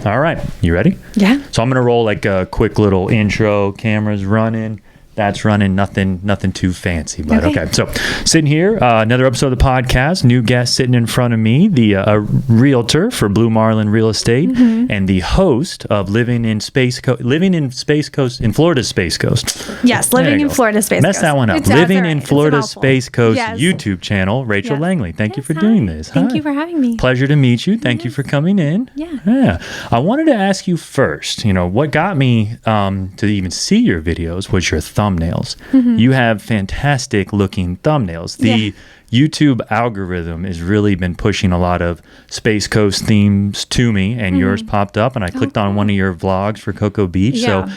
All right. You ready? Yeah. So I'm going to roll like a quick little intro. Cameras running. That's running. Nothing too fancy. But okay. So sitting here, another episode of the podcast. New guest sitting in front of me, the realtor for Blue Marlin Real Estate, and the host of Living in Florida's Space Coast. Yes, Living in Florida's Space Coast. Mess that one up. Living in Florida's Space Coast YouTube channel. Rachel Langley. Thank you for doing this. Thank you for having me. Pleasure to meet you. Thank you for coming in. Yeah. I wanted to ask you first, what got me to even see your videos was your thumbnails. You have fantastic looking thumbnails. The YouTube algorithm has really been pushing a lot of Space Coast themes to me, and yours popped up, and I clicked on one of your vlogs for Cocoa Beach. So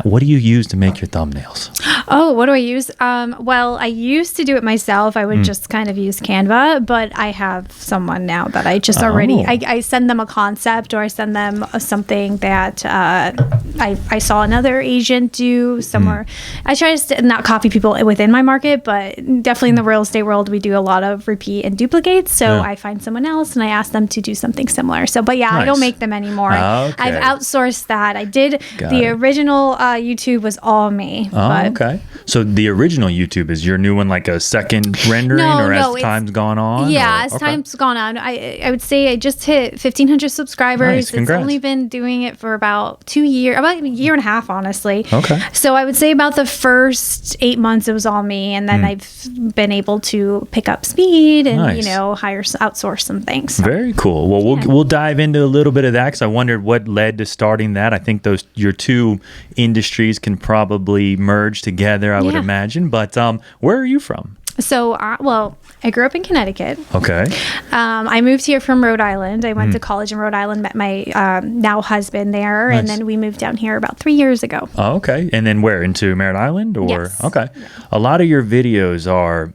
what do you use to make your thumbnails? Oh, what do I use? Well, I used to do it myself. I would just kind of use Canva, but I have someone now that I just already, I send them a concept, or I send them something that I saw another agent do somewhere. I try to not copy people within my market, but definitely in the real estate world, we do a lot of repeat and duplicates. So I find someone else and I ask them to do something similar. So, but I don't make them anymore. I've outsourced that. I did the original YouTube was all me. Okay. So the original YouTube, is your new one like a second rendering, as time's gone on? Yeah, as time's gone on. I would say I just hit 1,500 subscribers. It's only been doing it for about 2 years, about a year and a half, honestly. Okay. So I would say about the first 8 months, it was all me. And then I've been able to pick up speed and, outsource some things. So. Very cool. Well, we'll dive into a little bit of that, because I wondered what led to starting that. I think your two industries can probably merge together, I would imagine. But where are you from? So, I grew up in Connecticut. Okay. I moved here from Rhode Island. I went to college in Rhode Island, met my now husband there, and then we moved down here about 3 years ago. Oh, okay. And then where? Into Merritt Island? Or yes. Okay. Yeah. A lot of your videos are,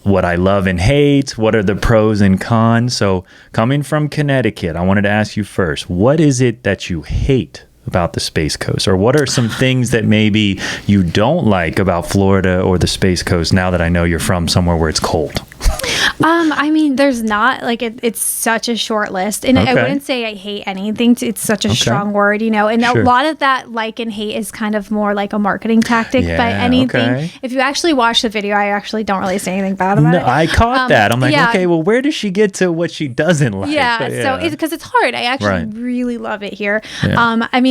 what I love and hate, what are the pros and cons. So coming from Connecticut, I wanted to ask you first, what is it that you hate about the Space Coast? Or what are some things that maybe you don't like about Florida or the Space Coast, now that I know you're from somewhere where it's cold? There's not, it's such a short list. And I wouldn't say I hate anything. It's such a strong word, and a lot of that like and hate is kind of more like a marketing tactic. But anything, if you actually watch the video, I actually don't really say anything bad about it. I caught that. I'm like, okay, well, where does she get to what she doesn't like? So it's because it's hard. I actually really love it here.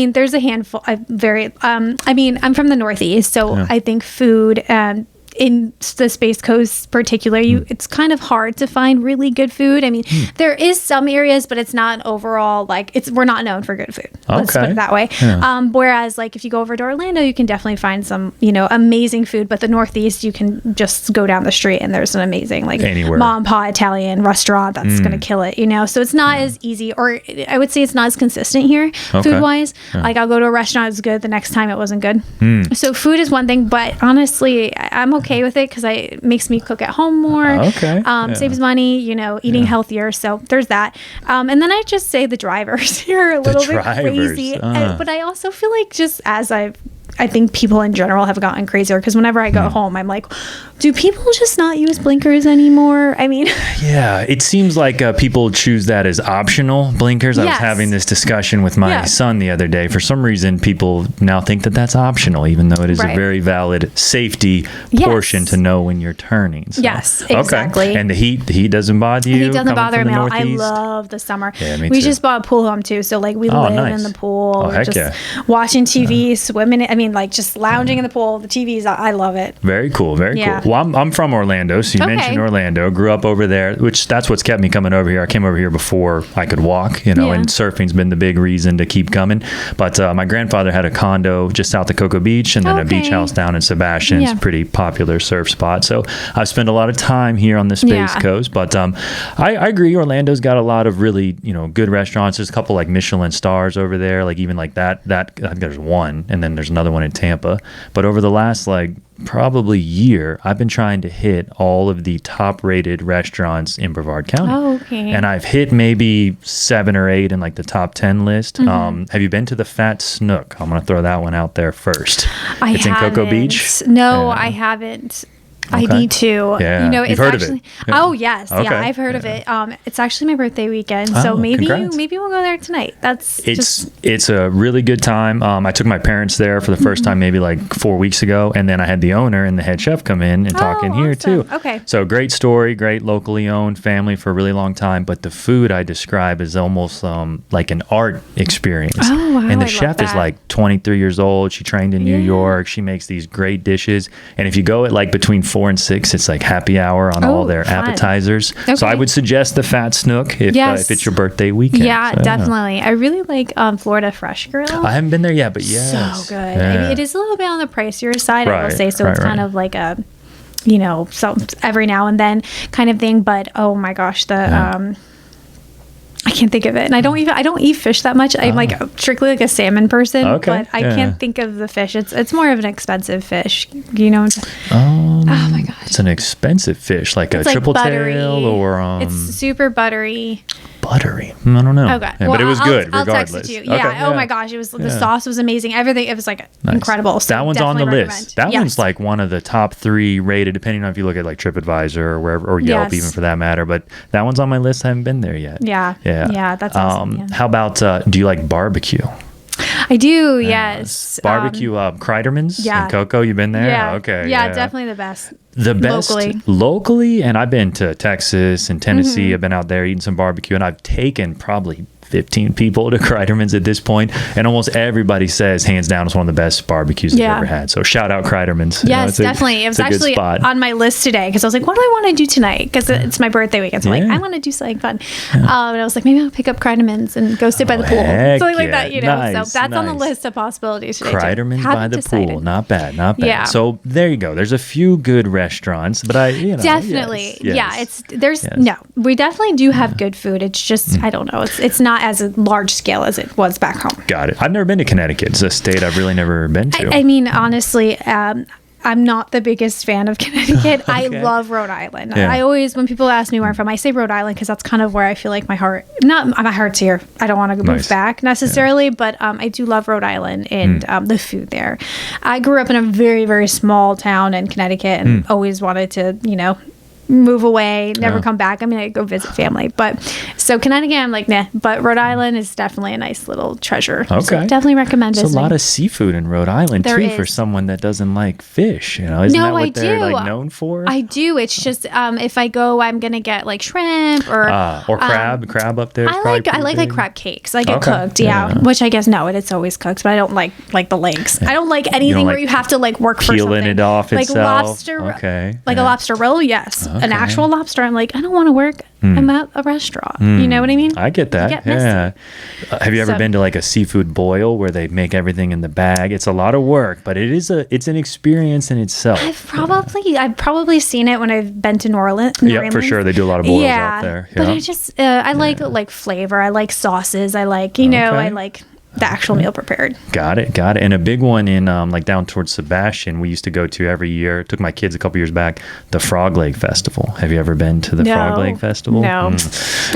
There's a handful of I'm from the Northeast, so I think food in the Space Coast particular, it's kind of hard to find really good food. There is some areas, but it's not overall, we're not known for good food. Let's put it that way. Yeah. Whereas if you go over to Orlando, you can definitely find some, amazing food, but the Northeast, you can just go down the street and there's an amazing mom and pop Italian restaurant that's going to kill it, so it's not as easy, or I would say it's not as consistent here food wise. I'll go to a restaurant, it's good, the next time it wasn't good. So food is one thing, but honestly, I'm okay with it because it makes me cook at home more. Saves money, eating healthier. So there's that. And then I just say the drivers here are a little bit crazy. But I also feel like just as I think people in general have gotten crazier, because whenever I go home, I'm like, do people just not use blinkers anymore? Yeah, it seems like people choose that as optional blinkers. I was having this discussion with my son the other day. For some reason, people now think that that's optional, even though it is a very valid safety portion to know when you're turning. So. Yes, exactly. And the heat doesn't bother you? The heat doesn't bother me. I love the summer. Yeah, me we too. just bought a pool home too, so we live in the pool. We're just watching TV, swimming. Just lounging in the pool, the TVs. I love it. Very cool. Very cool. Well, I'm from Orlando, so you mentioned Orlando. Grew up over there, which that's what's kept me coming over here. I came over here before I could walk, and surfing's been the big reason to keep coming. But my grandfather had a condo just south of Cocoa Beach, and then a beach house down in Sebastian. It's a pretty popular surf spot. So I've spent a lot of time here on the Space Coast. But I agree, Orlando's got a lot of really good restaurants. There's a couple Michelin stars over there, even that. I think there's one, and then there's another one in Tampa. But over the last probably year, I've been trying to hit all of the top rated restaurants in Brevard County. And I've hit maybe 7 or 8 in the top 10 list. Have you been to the Fat Snook? I'm going to throw that one out there first. It's in Cocoa Beach. No, I haven't. I need to. Yeah. You know, it's You've heard actually. of it? Yeah. Oh yes, Okay. yeah, I've heard of it. It's actually my birthday weekend, so maybe we'll go there tonight. It's a really good time. I took my parents there for the first time maybe like 4 weeks ago, and then I had the owner and the head chef come in and talk in here too. Okay. So great story, great locally owned family for a really long time, but the food I describe is almost like an art experience. Oh wow! And the chef is like 23 years old. She trained in New York. She makes these great dishes, and if you go at like between 4 and 6, it's like happy hour on all their appetizers. Okay. So I would suggest the Fat Snook if it's your birthday weekend. Yeah, definitely. I really like Florida Fresh Grill. I haven't been there yet, but yes. So good. Yeah. I mean, it is a little bit on the pricier side, I will say. So it's kind of like a, so every now and then kind of thing. But oh my gosh, I can't think of it, and I don't eat fish that much. I'm like strictly like a salmon person, but I can't think of the fish. It's more of an expensive fish, Oh my gosh, it's an expensive fish, like a triple tail, or it's super buttery. Buttery. I don't know. Okay. But it was good regardless. I'll text it to you. Yeah. Okay, oh my gosh, the sauce was amazing. Everything, it was like incredible. So that one's on the list. That one's like one of the top 3 rated, depending on if you look at like TripAdvisor or wherever, or Yelp even for that matter. But that one's on my list. I haven't been there yet. Yeah, that's awesome. How about do you like barbecue? I do, yes. Barbecue Kreiderman's in Cocoa. You've been there? Yeah. Okay. Yeah, definitely the best. The best locally, and I've been to Texas and Tennessee. Mm-hmm. I've been out there eating some barbecue, and I've taken probably 15 people to Kreiderman's at this point, and almost everybody says hands down it's one of the best barbecues they've ever had. So shout out Kreiderman's. Yes, definitely. It was actually on my list today because I was like, what do I want to do tonight? Because it's my birthday weekend. So I'm like, I want to do something fun. And I was like, maybe I'll pick up Kreiderman's and go sit by the pool. Something like that, Nice, so that's on the list of possibilities today. Kreiderman's by the pool. Not bad. Yeah. So there you go. There's a few good restaurants, but definitely. We definitely do have good food. It's just, I don't know. It's not as a large scale as it was back home. Got it. I've never been to Connecticut. It's a state I've really never been to. I mean, honestly, I'm not the biggest fan of Connecticut. I love Rhode Island. I always, when people ask me where I'm from, I say Rhode Island because that's kind of where I feel like my heart's here. I don't want to move back necessarily, but I do love Rhode Island and the food there. I grew up in a very, very small town in Connecticut and always wanted to, move away, never come back. I mean, I go visit family, but so Connecticut, I'm like, nah, but Rhode Island is definitely a nice little treasure. Okay. So definitely recommend it. There's a lot of seafood in Rhode Island too for someone that doesn't like fish, Isn't that what they're like known for? I do. It's just, if I go, I'm going to get like shrimp or crab up there. I like crab cakes. I get cooked. Which I guess, it's always cooked, but I don't like the legs. I don't like anything where you have to like work for peeling something. It off like itself. Lobster, a lobster roll. Yes. An actual lobster. I'm like, I don't want to work. I'm at a restaurant. You know what I mean? I get that. Have you ever been to like a seafood boil where they make everything in the bag? It's a lot of work, but it's an experience in itself. I've probably seen it when I've been to New Orleans. Yeah, for sure. They do a lot of boils out there. But I just I like flavor. I like sauces. I like I like the actual meal prepared. Got it. And a big one in like down towards Sebastian, we used to go to every year. Took my kids a couple years back. The Frog Leg Festival. Have you ever been to the Frog Leg Festival? No.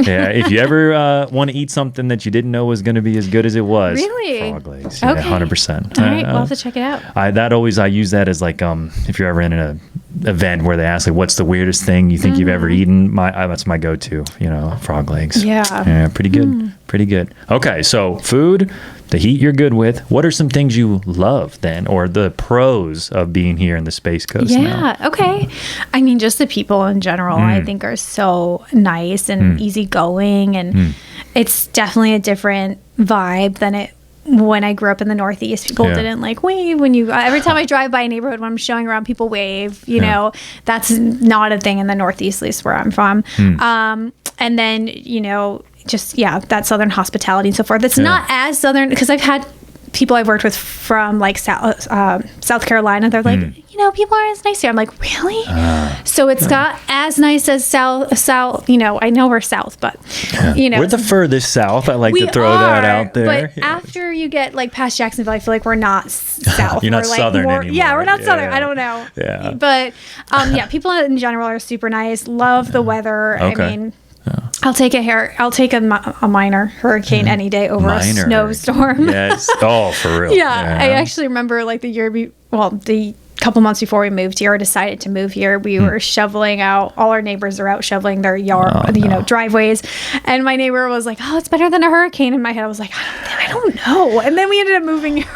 Yeah. If you ever want to eat something that you didn't know was going to be as good as it was, really, frog legs. Yeah, 100%. All right, we'll have to check it out. I use that as like if you're ever in an event where they ask like, what's the weirdest thing you think you've ever eaten? That's my go-to. Frog legs. Yeah. Pretty good. Pretty good. Okay, so food, the heat you're good with. What are some things you love then, or the pros of being here in the Space Coast now? Okay. I mean, just the people in general, I think are so nice and easygoing, and it's definitely a different vibe than it when I grew up in the Northeast. People didn't like wave when you every time I drive by a neighborhood when I'm showing around, people wave. That's not a thing in the Northeast, at least where I'm from. And then just that Southern hospitality and so forth. It's not as Southern because I've had people I've worked with from like South Carolina. They're like, people aren't as nice here. I'm like, really? So it's not as nice as South. I know we're South, but we're the furthest south. I like to throw that out there. But after you get like past Jacksonville, I feel like we're not South. You're not like Southern anymore. Yeah, we're not Southern. I don't know. Yeah. But people in general are super nice. Love the weather. Okay. I mean, I'll take a minor hurricane any day over a snowstorm. Yes. Oh, for real. I actually remember like the couple months before we moved here, or decided to move here, we were shoveling out. All our neighbors are out shoveling their yard, driveways. And my neighbor was like, "Oh, it's better than a hurricane." In my head, I was like, "I don't know." And then we ended up moving here.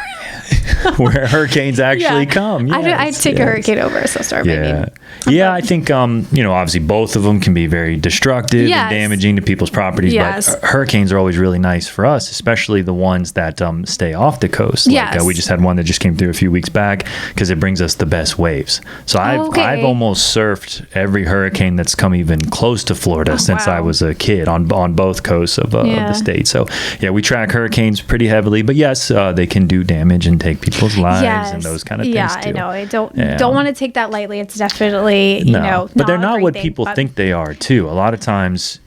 Where hurricanes actually come. Yes, I'd take a hurricane over a snowstorm, maybe. Yeah, I think, obviously both of them can be very destructive and damaging to people's properties, but hurricanes are always really nice for us, especially the ones that stay off the coast. Like, we just had one that just came through a few weeks back because it brings us the best waves. So I've almost surfed every hurricane that's come even close to Florida since I was a kid on both coasts of the state. So, we track hurricanes pretty heavily, but yes, they can do damage and take people's lives and those kind of things too. I know. I don't want to take that lightly. It's definitely, but they're not what people think they are too. A lot of times,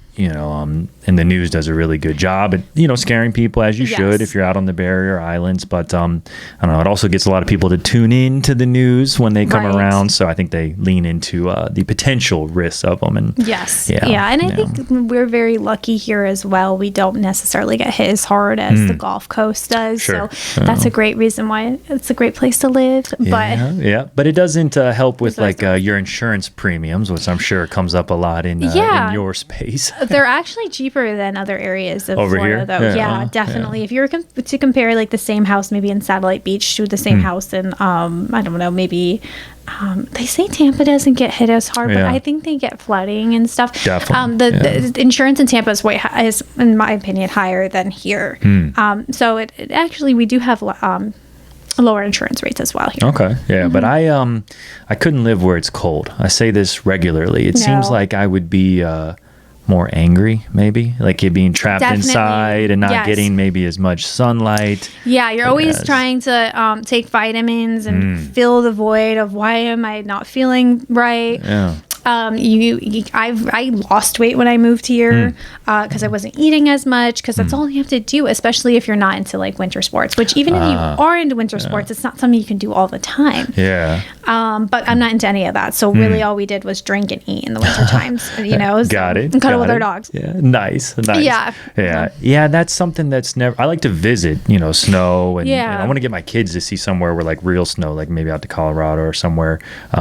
and the news does a really good job at, scaring people, as you should if you're out on the barrier islands. But I don't know, it also gets a lot of people to tune in to the news when they come around. So I think they lean into the potential risks of them. And and I think we're very lucky here as well. We don't necessarily get hit as hard as the Gulf Coast does. So that's a great reason why it's a great place to live. But it doesn't help with your insurance premiums, which I'm sure comes up a lot in your space. They're actually cheaper than other areas of over Florida, here? though. Definitely. If you were to compare like the same house maybe in Satellite Beach to the same house in, I don't know, maybe they say Tampa doesn't get hit as hard, but I think they get flooding and stuff. Definitely. The insurance in Tampa is is, in my opinion, higher than here. So it actually, we do have lower insurance rates as well here. Okay. But I couldn't live where it's cold. I say this regularly. It seems like I would be more angry, maybe, like you're being trapped inside and not getting maybe as much sunlight. You're always trying to take vitamins and fill the void of why am I not feeling right. I lost weight when I moved here because I wasn't eating as much, because that's all you have to do, especially if you're not into like winter sports, which even if you are into winter sports, it's not something you can do all the time. But I'm not into any of that. So really all we did was drink and eat in the winter times, Got it. And cuddle with our dogs. Nice. Yeah, that's something that's never, I like to visit, snow and I want to get my kids to see somewhere where like real snow, like maybe out to Colorado or somewhere.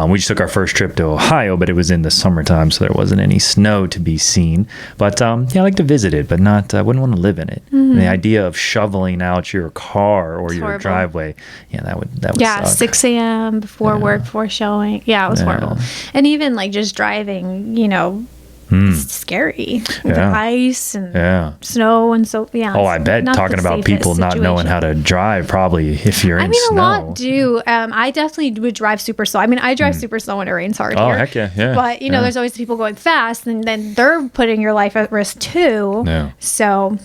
We just took our first trip to Ohio, but it was in the summertime, so there wasn't any snow to be seen. But I like to visit it, but not, I wouldn't want to live in it. The idea of shoveling out your car or your driveway, that would suck. 6 a.m. before work, before showing. It was horrible. And even like just driving, it's scary. The ice and snow and so, I bet talking about people not knowing how to drive, probably if you're in snow. A lot do. I definitely would drive super slow. I drive super slow when it rains hard here. Heck yeah. But, there's always people going fast, and then they're putting your life at risk too. So...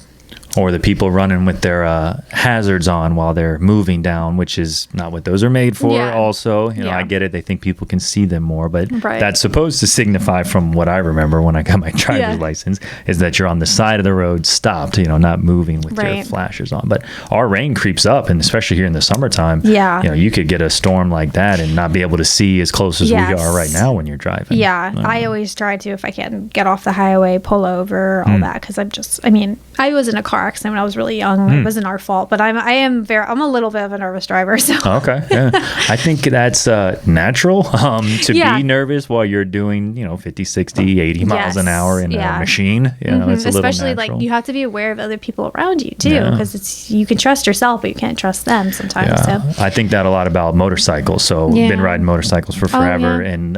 Or the people running with their hazards on while they're moving down, which is not what those are made for. Also, I get it. They think people can see them more, but that's supposed to signify, from what I remember when I got my driver's license, is that you're on the side of the road, stopped, not moving with your flashers on. But our rain creeps up, and especially here in the summertime, you could get a storm like that and not be able to see as close as we are right now when you're driving. I always try to, if I can, get off the highway, pull over, all that, because I was in a car accident when I was really young. It wasn't our fault, but I'm a little bit of a nervous driver. So I think that's natural to be nervous while you're doing 50, 60, 80 miles an hour in a machine. It's a little especially natural. like you have to be aware of other people around you too, because you can trust yourself, but you can't trust them sometimes. So I think that a lot about motorcycles. So I've been riding motorcycles for forever, and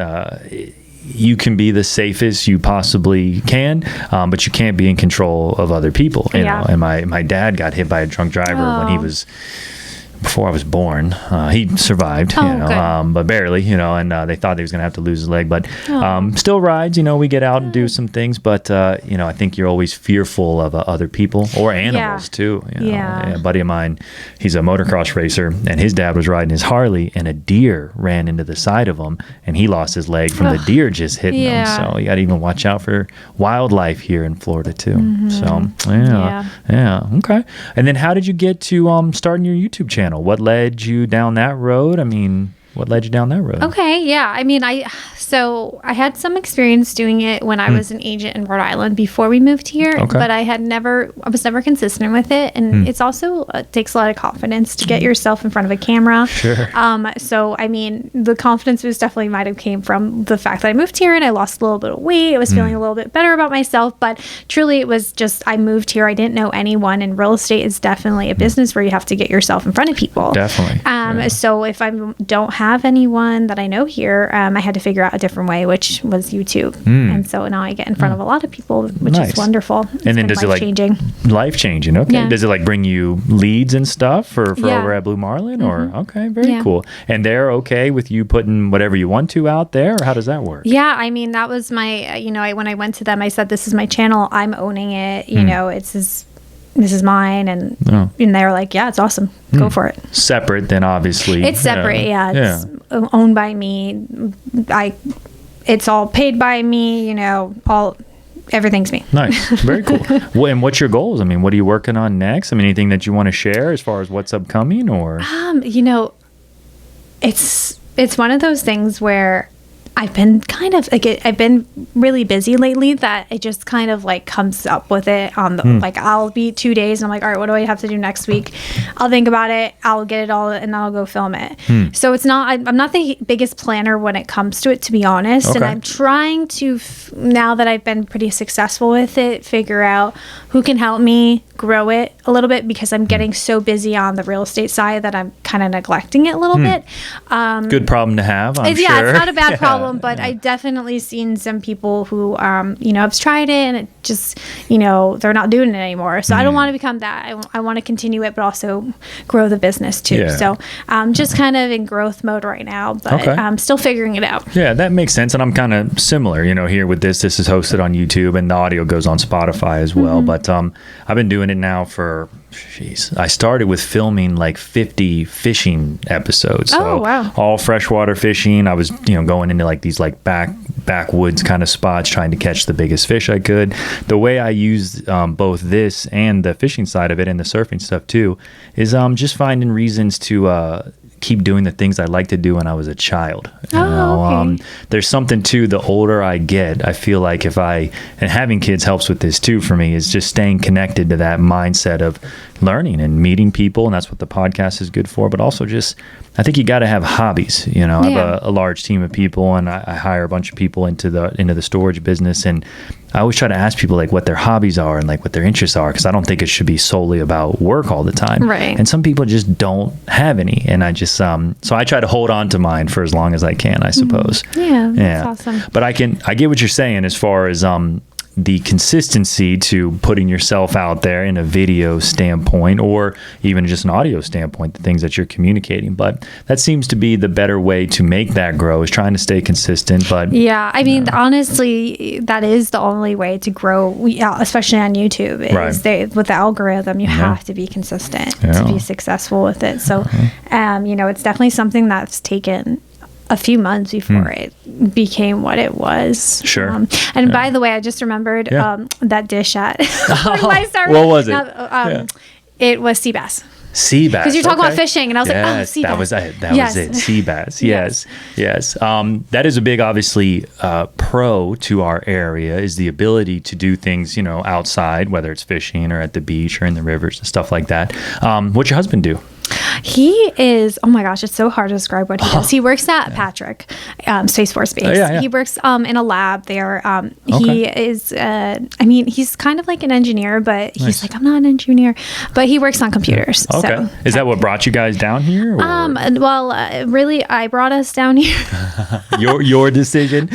you can be the safest you possibly can, but you can't be in control of other people. You know? And my dad got hit by a drunk driver when he was, before I was born. He survived, but barely, and they thought he was going to have to lose his leg, but still rides, we get out and do some things, but, I think you're always fearful of other people or animals too. A buddy of mine, he's a motocross racer, and his dad was riding his Harley, and a deer ran into the side of him, and he lost his leg from the deer just hitting him. So you got to even watch out for wildlife here in Florida too. So, okay. And then how did you get to starting your YouTube channel? What led you down that road? what led you down that road? Okay, yeah. I mean, I had some experience doing it when I was an agent in Rhode Island before we moved here, but I was never consistent with it, and it's also takes a lot of confidence to get yourself in front of a camera. Sure. So I mean, the confidence was definitely might have came from the fact that I moved here and I lost a little bit of weight. I was feeling a little bit better about myself, but truly it was just I moved here. I didn't know anyone, and real estate is definitely a business where you have to get yourself in front of people. Definitely. So if I don't have anyone that I know here, I had to figure out a different way, which was YouTube. And so now I get in front of a lot of people, which is wonderful. And then does it life changing? Okay. Yeah. Does it like bring you leads and stuff for over at Blue Marlin or okay, very cool. And they're okay with you putting whatever you want to out there, or how does that work? Yeah, I mean that was my when I went to them, I said this is my channel, I'm owning it. This is mine, and they're like, yeah, it's awesome, go for it. Separate then, obviously. It's separate, it's owned by me. It's all paid by me. Everything's me. Nice, very cool. Well, and what's your goals? I mean, what are you working on next? I mean, anything that you want to share as far as what's upcoming, or it's one of those things where I've been I've been really busy lately that it just kind of like comes up with it on the I'll be 2 days and I'm like, all right, what do I have to do next week? I'll think about it, I'll get it all, and then I'll go film it. So it's not, I'm not the biggest planner when it comes to it, to be honest. And I'm trying to, now that I've been pretty successful with it, figure out who can help me grow it a little bit, because I'm getting so busy on the real estate side that I'm kind of neglecting it a little bit. Good problem to have, I'm sure. Yeah, it's not a bad problem. But I've definitely seen some people who, have tried it and it just, they're not doing it anymore. So I don't want to become that. I want to continue it, but also grow the business too. Yeah. So I'm just kind of in growth mode right now, but I'm still figuring it out. Yeah, that makes sense. And I'm kind of similar, here with this. This is hosted on YouTube and the audio goes on Spotify as well. But I've been doing it now for... I started with filming like 50 fishing episodes. So wow. All freshwater fishing. I was, going into like these like backwoods kind of spots, trying to catch the biggest fish I could. The way I use both this and the fishing side of it and the surfing stuff too is just finding reasons to keep doing the things I liked to do when I was a child. There's something too, the older I get, I feel like and having kids helps with this too for me, is just staying connected to that mindset of learning and meeting people. And that's what the podcast is good for. But also just, I think you got to have hobbies. I have a large team of people, and I hire a bunch of people into the storage business. And I always try to ask people like what their hobbies are and like what their interests are, because I don't think it should be solely about work all the time. Right. And some people just don't have any. And I just, so I try to hold on to mine for as long as I can, I suppose. Yeah. That's awesome. But I get what you're saying as far as, the consistency to putting yourself out there in a video standpoint, or even just an audio standpoint, the things that you're communicating. But that seems to be the better way to make that grow, is trying to stay consistent. But yeah, I mean, honestly, that is the only way to grow, especially on YouTube. With the algorithm, you have to be consistent to be successful with it. So, it's definitely something that's taken a few months before it became what it was. Sure. By the way, I just remembered that dish at what was it? It was sea bass. Sea bass. Because you're talking about fishing, and I was like, oh, sea bass. That was it. Sea bass. Yes. That is a big, obviously, pro to our area, is the ability to do things, outside, whether it's fishing or at the beach or in the rivers and stuff like that. What's your husband do? He is, oh my gosh, it's so hard to describe what he does. He works at Patrick, Space Force Base. He works in a lab there. He is, he's kind of like an engineer, but he's like, I'm not an engineer, but he works on computers. Okay. So, is that what brought you guys down here? Really, I brought us down here. Your decision?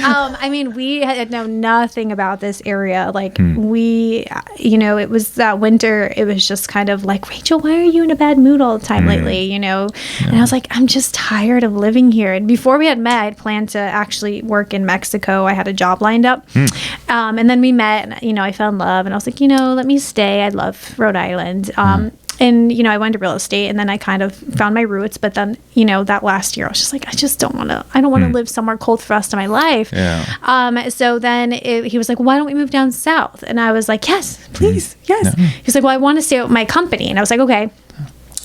We had known nothing about this area. Like it was that winter. It was just kind of like, Rachel, why are you in a bad mood all the time lately? And I was like, I'm just tired of living here. And before we had met, I'd planned to actually work in Mexico. I had a job lined up. And then we met, and I fell in love, and I was like, let me stay. I love Rhode Island. And, I went to real estate, and then I kind of found my roots. But then, that last year, I was just like, I don't want to live somewhere cold for the rest of my life. Yeah. So then he was like, why don't we move down south? And I was like, yes, please. Yes. Yeah. He was like, well, I want to stay with my company. And I was like, okay.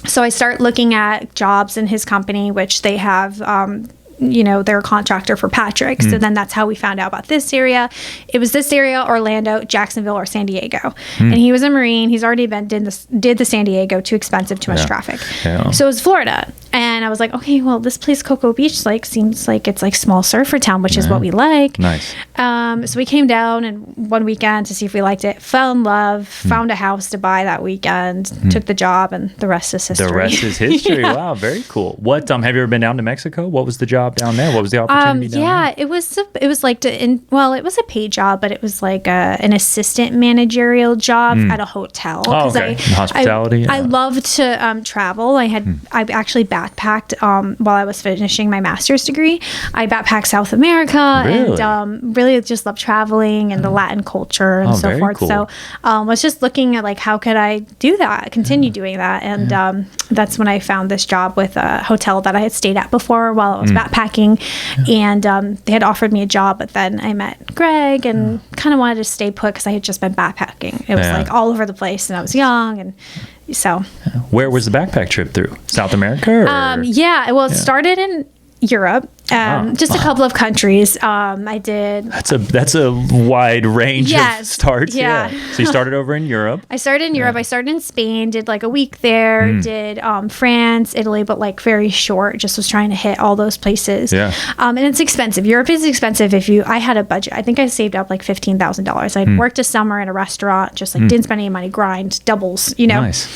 So I start looking at jobs in his company, which they have, they're a contractor for Patrick. So then that's how we found out about this area. It was this area, Orlando, Jacksonville, or San Diego. And he was a Marine. He's already did the San Diego, too expensive, too much traffic. Yeah. So it was Florida. And I was like, okay, well, this place, Cocoa Beach, seems like it's small surfer town, which is what we like. Nice. So we came down and one weekend to see if we liked it, fell in love, found a house to buy that weekend, took the job, and the rest is history. The rest is history. Yeah. Wow, very cool. What have you ever been down to Mexico? What was the job down there? What was the opportunity down there? It was it was a paid job, but it was like an assistant managerial job at a hotel. Oh, okay. Hospitality. I love to travel. I actually backpacked while I was finishing my master's degree. I backpacked South America and really just love traveling and the Latin culture and so forth. Cool. So was just looking at how could I do that, continue doing that. And that's when I found this job with a hotel that I had stayed at before while I was backpacking. And they had offered me a job, but then I met Greg and kind of wanted to stay put because I had just been backpacking. It was all over the place and I was young. And so where was the backpack trip through? South America? Or? It started in Europe, just a couple of countries. I did. That's a wide range of starts. Yeah. So you started over in Europe. I started in Europe. I started in Spain. Did a week there. Did France, Italy, but very short. Just was trying to hit all those places. Yeah. And it's expensive. Europe is expensive. I had a budget. I think I saved up $15,000. I'd worked a summer in a restaurant. Just didn't spend any money. Grind doubles. Nice.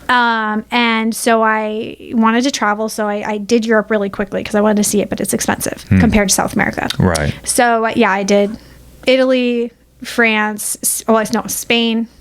And so I wanted to travel. So I did Europe really quickly because I wanted to see it, but it's expensive compared to South America. Right. So I did Italy, Spain,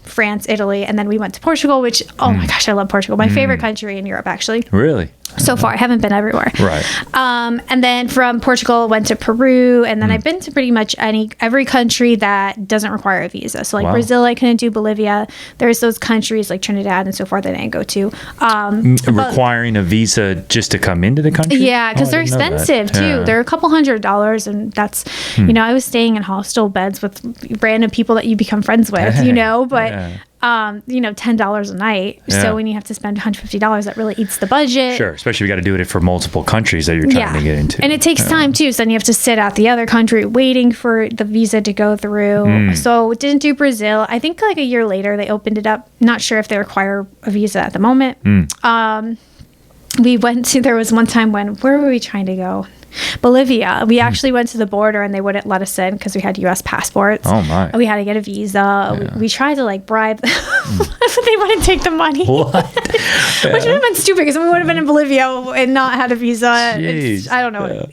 France, Italy, and then we went to Portugal, which, oh my gosh, I love Portugal. My favorite country in Europe, actually. Really? So far. I haven't been everywhere. Right. And then from Portugal, went to Peru, and then I've been to pretty much every country that doesn't require a visa. So Brazil, I couldn't do. Bolivia. There's those countries like Trinidad and so forth that I didn't go to. Requiring a visa just to come into the country? Yeah, because they're expensive too. Yeah. They're a couple $100s, and that's, I was staying in hostel beds with random people that you become friends with, but $10 a night. Yeah. So when you have to spend $150, that really eats the budget. Sure, especially if you got to do it for multiple countries that you're trying to get into. And it takes time too. So then you have to sit at the other country waiting for the visa to go through. So didn't do Brazil. I think a year later they opened it up. Not sure if they require a visa at the moment. There was one time where were we trying to go? Bolivia. We actually went to the border and they wouldn't let us in because we had U.S. passports. Oh my! We had to get a visa. Yeah. We tried to bribe, but they wouldn't take the money. What? Which would have been stupid because we would have been in Bolivia and not had a visa. I don't know.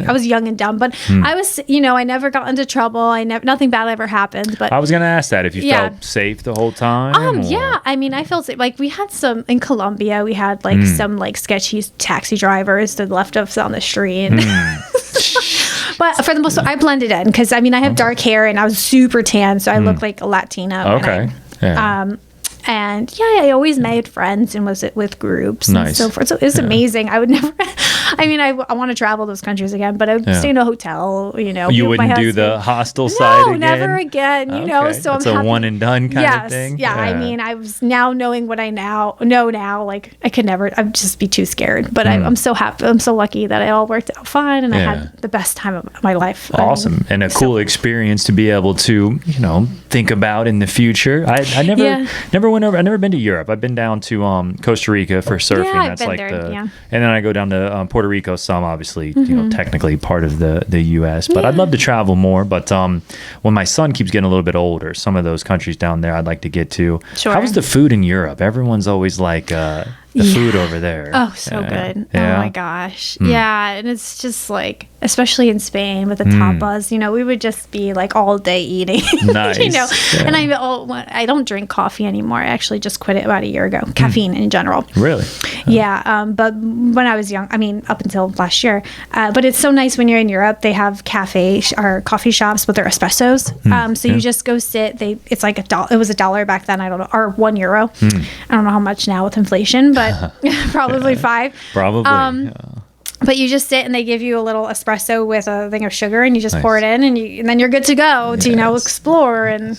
I was young and dumb, but I was, I never got into trouble. Nothing bad ever happened. But I was going to ask that if you felt safe the whole time. Yeah. I mean, I felt safe. We had some in Colombia. We had some sketchy taxi drivers that left us on the street. But for the most part, I blended in because I have dark hair and I was super tan, so I look like a Latina. Okay. And I always made friends and was with groups and so forth. So it was amazing. I would never. I want to travel those countries again, but I'd stay in a hotel. You wouldn't do the hostel side again. No, never again. So it's a one and done kind of thing. Yeah. I was now knowing what I know now. I could never. I'd just be too scared. But I'm so happy. I'm so lucky that it all worked out fine, and I had the best time of my life. Awesome, and a cool experience to be able to think about in the future. I never went over. I've never been to Europe. I've been down to Costa Rica for surfing. Yeah, that's I've been there, and then I go down to Puerto Rico. Some obviously, technically part of the U.S. But I'd love to travel more. But when my son keeps getting a little bit older, some of those countries down there I'd like to get to. Sure. How was the food in Europe? Everyone's always like the food over there. Oh, so good. Yeah. Oh my gosh. Yeah, and it's just especially in Spain with the tapas, we would just be all day eating. Nice. And I don't drink coffee anymore. I actually just quit it about a year ago. Caffeine in general. Really? Yeah. But when I was young, up until last year, but it's so nice when you're in Europe, they have cafes or coffee shops with their espressos. So you just go sit. It's $1. It was $1 back then. I don't know, or €1. I don't know how much now with inflation, but probably 5. Probably. But you just sit and they give you a little espresso with a thing of sugar and you just pour it in and then you're good to go to explore and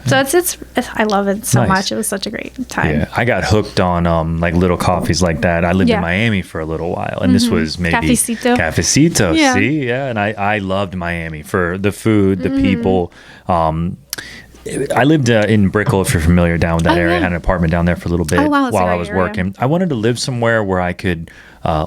So it's I love it so much. It was such a great time. Yeah, I got hooked on like little coffees like that. I lived in Miami for a little while, and this was maybe Cafecito. Yeah. See, and I loved Miami for the food, the people. I lived in Brickell, if you're familiar, down with that area. I had an apartment down there for a little bit while I was working. I wanted to live somewhere where I could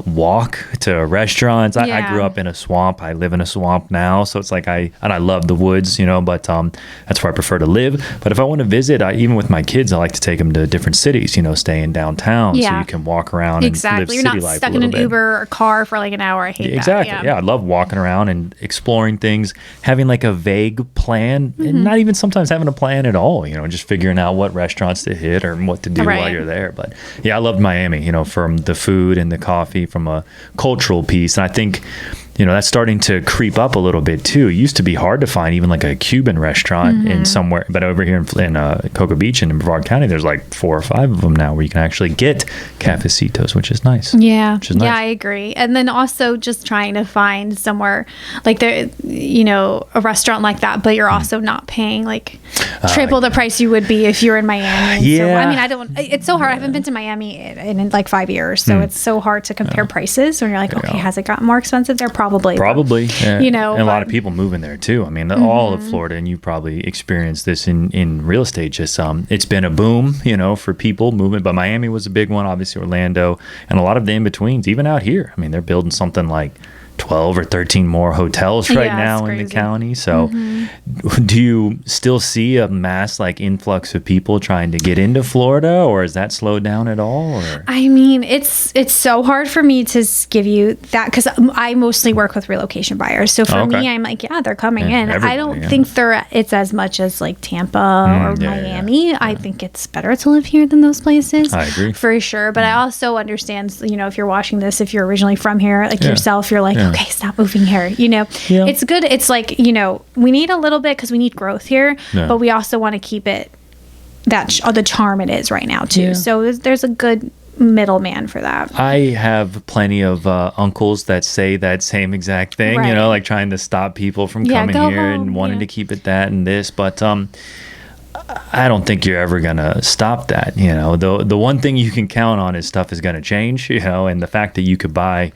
walk to restaurants. I grew up in a swamp. I live in a swamp now, so it's like I love the woods, but that's where I prefer to live. But if I want to visit, even with my kids, I like to take them to different cities, staying downtown so you can walk around and live city life a little bit. You're not stuck in an Uber or car for like an hour. I hate that. Exactly. Yeah, I love walking around and exploring things, having like a vague plan, and not even sometimes having a plan at all, just figuring out what restaurants to hit or what to do while you're there. But yeah, I loved Miami, from the food and the coffee, from a cultural piece. And I think that's starting to creep up a little bit too. It used to be hard to find even like a Cuban restaurant in somewhere, but over here in Cocoa Beach and in Brevard County, there's like 4 or 5 of them now where you can actually get cafecitos, which is nice. Yeah. Yeah, I agree. And then also just trying to find somewhere like there, a restaurant like that, but you're also not paying like triple the price you would be if you're in Miami. Yeah. So, it's so hard. I haven't been to Miami in like 5 years. So it's so hard to compare prices when you're like, okay, has it gotten more expensive there? Probably. Yeah. And a lot of people moving there too. I mean, all of Florida, and you probably experienced this in real estate. Just it's been a boom, for people moving. But Miami was a big one, obviously Orlando, and a lot of the in betweens, even out here. I mean, they're building something like 12 or 13 more hotels right now in the county. So do you still see a mass like influx of people trying to get into Florida, or has that slowed down at all? Or? I mean, it's so hard for me to give you that because I mostly work with relocation buyers. So for me, I'm like, they're coming in. I don't think it's as much as like Tampa or Miami. Yeah. I think it's better to live here than those places. I agree. For sure. But I also understand, if you're watching this, if you're originally from here, like yourself, you're like, okay, stop moving here. It's good. It's like, we need a little bit because we need growth here, but we also want to keep it the charm it is right now too. Yeah. So there's a good middleman for that. I have plenty of uncles that say that same exact thing, like trying to stop people from coming here and wanting to keep it that and this, but I don't think you're ever going to stop that. The one thing you can count on is stuff is going to change, and the fact that you could buy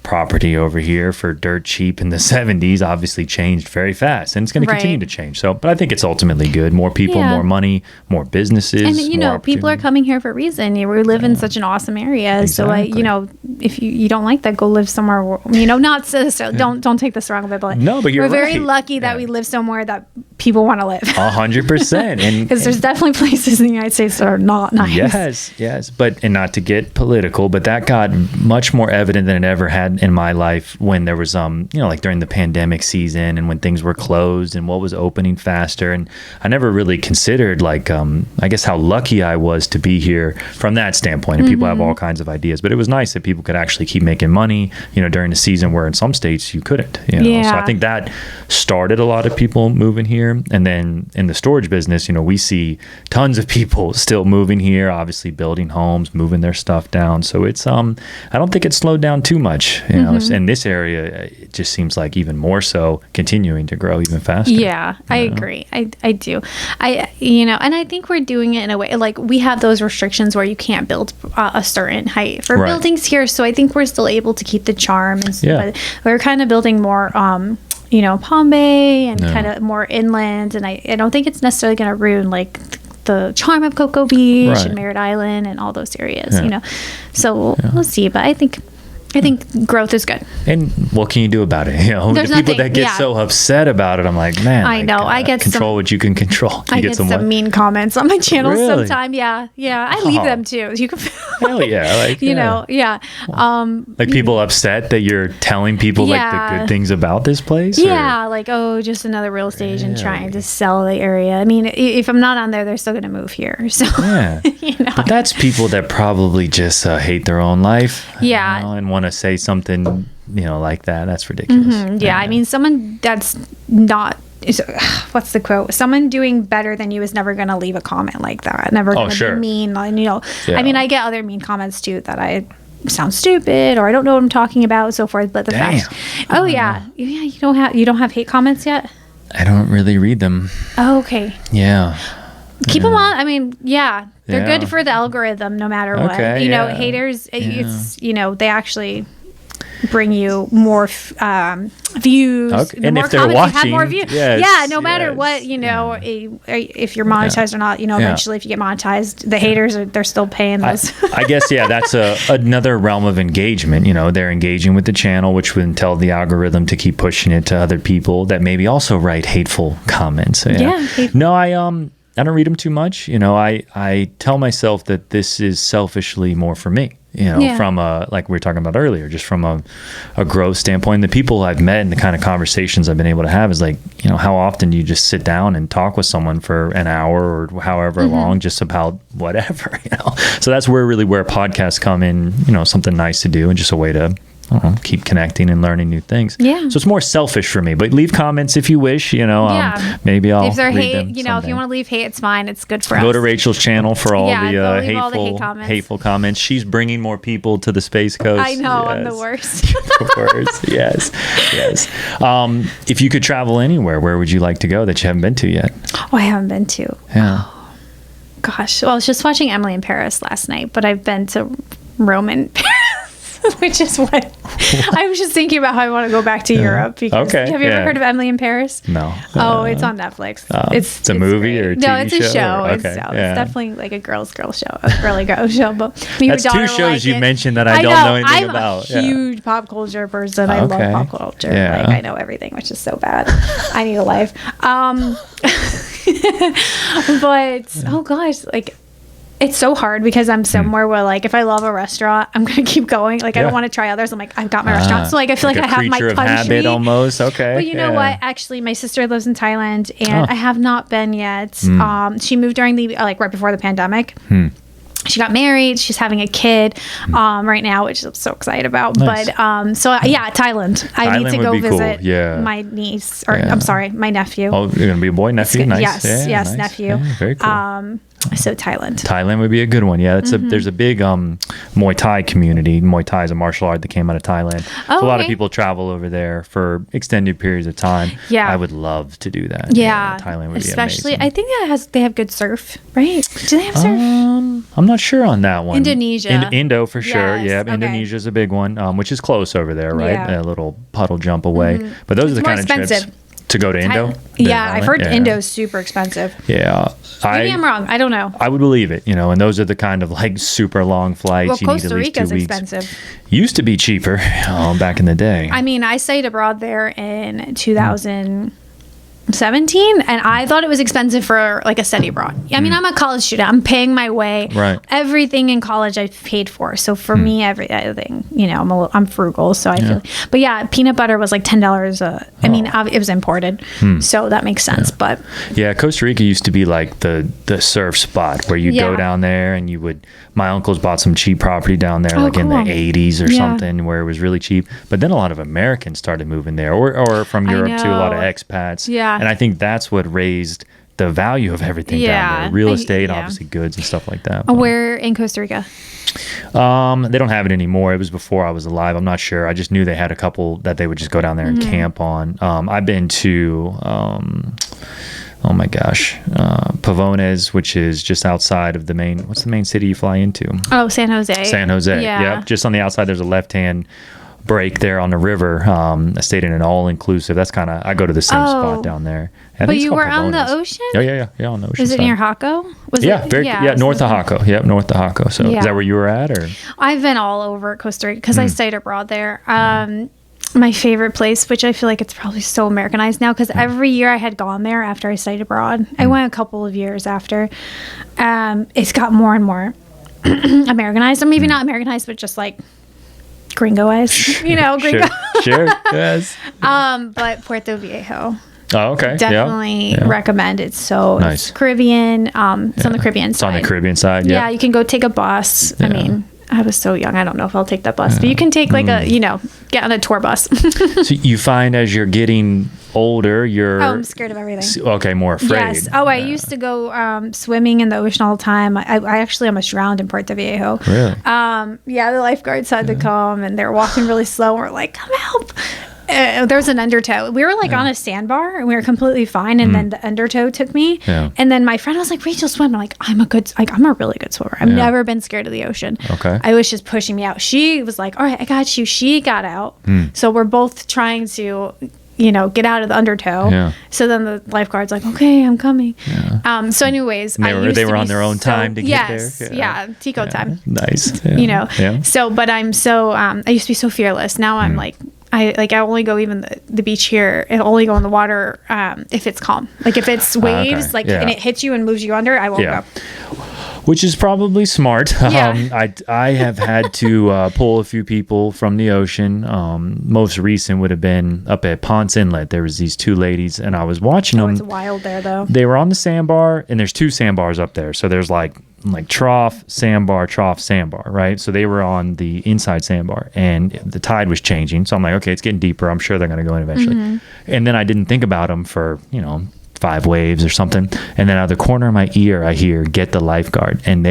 property over here for dirt cheap in the 70s obviously changed very fast, and it's going to continue to change. So, but I think it's ultimately good. More people, more money, more businesses. And people are coming here for a reason. We live in such an awesome area. Exactly. So if you don't like that, go live somewhere. Not so don't take this wrong, but no, but we're very lucky that we live somewhere that people want to live. 100%, and because there's definitely places in the United States that are not nice. Yes, and not to get political, but that got much more evident than it ever had in my life when there was like during the pandemic season and when things were closed and what was opening faster. And I never really considered like I guess how lucky I was to be here from that standpoint. And people have all kinds of ideas, but it was nice that people could actually keep making money during the season where in some states you couldn't. So I think that started a lot of people moving here. And then in the storage business, we see tons of people still moving here, obviously building homes, moving their stuff down. So it's I don't think it's slowed down too much. In this area, it just seems like even more so, continuing to grow even faster. Yeah, I agree. I do. And I think we're doing it in a way like we have those restrictions where you can't build a certain height for buildings here. So I think we're still able to keep the charm. But we're kind of building more Palm Bay and kind of more inland, and I don't think it's necessarily going to ruin like the charm of Cocoa Beach and Merritt Island and all those areas, So we'll see, but I think growth is good. And what can you do about it? The people that get so upset about it, I'm like, man, I know. I get control what you can control. I get some mean comments on my channel sometimes. Yeah. I leave them too. You can. Hell yeah! Like people upset that you're telling people like the good things about this place. Yeah, like just another real estate agent trying to sell the area. I mean, if I'm not on there, they're still going to move here. So but that's people that probably just hate their own life. And want to say something like that. That's ridiculous. I mean, someone that's not what's the quote, someone doing better than you is never going to leave a comment like that, never going to be mean. I mean, I get other mean comments too that I sound stupid or I don't know what I'm talking about, so forth, but the fact you don't have hate comments yet? I don't really read them. Oh, okay. Yeah. Keep them on. I mean, yeah, they're good for the algorithm no matter what. Okay, You know, haters, it's, you know, they actually bring you more views. Okay. The And more if they're comments, watching, you have more views. yes, No matter what, you know, if you're monetized or not, you know, eventually if you get monetized, the haters they're still paying those. I guess, that's another realm of engagement. You know, they're engaging with the channel, which would tell the algorithm to keep pushing it to other people that maybe also write hateful comments. So, no, I don't read them too much. You know, I tell myself that this is selfishly more for me. You know, from like we were talking about earlier, just from a growth standpoint. The people I've met and the kind of conversations I've been able to have is like, you know, how often do you just sit down and talk with someone for an hour or however long, just about whatever, you know? So that's where podcasts come in, you know, something nice to do and just a way to, I don't know, keep connecting and learning new things. Yeah. So it's more selfish for me, but leave comments if you wish, you know, maybe I'll if they're read hate, them you know, someday. if you want to leave hate, it's fine. It's good for us. Go to Rachel's channel for all the hate hateful comments. She's bringing more people to the Space Coast. I know, I'm the worst. Of course, yes. If you could travel anywhere, where would you like to go that you haven't been to yet? Oh, I haven't been to. Yeah. Gosh, well, I was just watching Emily in Paris last night, but I've been to Rome and Paris. Which is what I was just thinking about how I want to go back to Europe. Because, have you ever heard of Emily in Paris? No. Oh, it's on Netflix. It's a movie or a TV show? No, it's a show. Okay. It's definitely like a girl show, a girly girl show. But that's two shows you mentioned that I don't know anything about. I'm a huge pop culture person. I love pop culture. Like I know everything, which is so bad. I need a life. But oh gosh, like. It's so hard because I'm somewhere where, like, if I love a restaurant, I'm going to keep going. Like, I don't want to try others. I'm like, I've got my restaurant. So, like, I feel like I have my country. Habit almost. Okay. But you know what? Actually, my sister lives in Thailand, and I have not been yet. She moved during right before the pandemic. She got married. She's having a kid right now, which I'm so excited about. Nice. But Thailand. I need to go visit my niece, or I'm sorry, my nephew. Oh, you're going to be a boy, nephew? Nice. Yes, nice. Nephew. Yeah, very cool. So Thailand. Thailand would be a good one. Yeah, there's a big Muay Thai community. Muay Thai is a martial art that came out of Thailand. So a lot of people travel over there for extended periods of time. Yeah, I would love to do that. Yeah, Thailand would especially, be amazing. I think they have good surf, right? Do they have surf? I'm not sure on that one. Indonesia. Indo for sure. Yeah, okay. Indonesia's a big one, which is close over there, right? Yeah. A little puddle jump away. But those are the kind of trips. To go to Indo? I've heard Indo's super expensive. Yeah. Maybe I'm wrong. I don't know. I would believe it, you know, and those are the kind of like super long flights. Well, you need at least 2 weeks. Costa Rica's expensive. Used to be cheaper back in the day. I mean, I stayed abroad there in 2017, and I thought it was expensive for like a study abroad. I mean, I'm a college student. I'm paying my way. Right. Everything in college I've paid for. So for me, everything, you know, I'm frugal. So I feel, but yeah, peanut butter was like $10. I mean, it was imported, so that makes sense. But yeah, Costa Rica used to be like the surf spot where you go down there and you would. My uncles bought some cheap property down there, in the 80s or something, where it was really cheap. But then a lot of Americans started moving there, or from Europe too. A lot of expats. Yeah. And I think that's what raised the value of everything down there. Real estate, obviously goods and stuff like that. Where in Costa Rica? They don't have it anymore. It was before I was alive. I'm not sure. I just knew they had a couple that they would just go down there and camp on. I've been to... oh my gosh, Pavones, which is just outside of the main. What's the main city you fly into? Oh, San Jose. San Jose. Yeah. Just on the outside, there's a left-hand break there on the river. I stayed in an all-inclusive. That's kind of. I go to the same spot down there. But you were on the ocean? Yeah, on the ocean. Was it near Jaco? North of Jaco. Yep, north of Jaco. So is that where you were at, or? I've been all over Costa Rica because I stayed abroad there. My favorite place, which I feel like it's probably so Americanized now, because every year I had gone there after I studied abroad. I went a couple of years after. It's got more and more Americanized, or maybe not Americanized, but just like gringoized, you know, gringo. Sure, yes. But Puerto Viejo. Oh, okay. Definitely recommend it. So nice. It's Caribbean. It's on the Caribbean side. It's on the Caribbean side, yeah. You can go take a bus. I mean... I was so young. I don't know if I'll take that bus, but you can take like get on a tour bus. So you find as you're getting older, I'm scared of everything. Okay, more afraid. Yes. Oh, I used to go swimming in the ocean all the time. I actually almost drowned in Puerto Viejo. Really? The lifeguards had to come, and they were walking really slow, and we're like, come help. there was an undertow. We were like on a sandbar and we were completely fine. And then the undertow took me. Yeah. And then my friend was like, Rachel, swim. I'm like, I'm a really good swimmer. I've never been scared of the ocean. Okay. I was just pushing me out. She was like, all right, I got you. She got out. So we're both trying to, get out of the undertow. Yeah. So then the lifeguard's like, okay, I'm coming. Yeah. So anyways, they were on their own time to get there. Yeah. Tico time. Nice. Yeah. So, but I'm so, I used to be so fearless. Now I'm like, I only go even the beach here and only go in the water if it's calm. Like if it's waves, and it hits you and moves you under, I won't go. Which is probably smart. Yeah. I have had to pull a few people from the ocean. Most recent would have been up at Ponce Inlet. There was these two ladies, and I was watching them. It's wild there, though. They were on the sandbar, and there's two sandbars up there. So there's like trough, sandbar, right? So they were on the inside sandbar, and the tide was changing. So I'm like, okay, it's getting deeper. I'm sure they're going to go in eventually. And then I didn't think about them for, 5 waves or something. And then out of the corner of my ear, I hear, get the lifeguard. And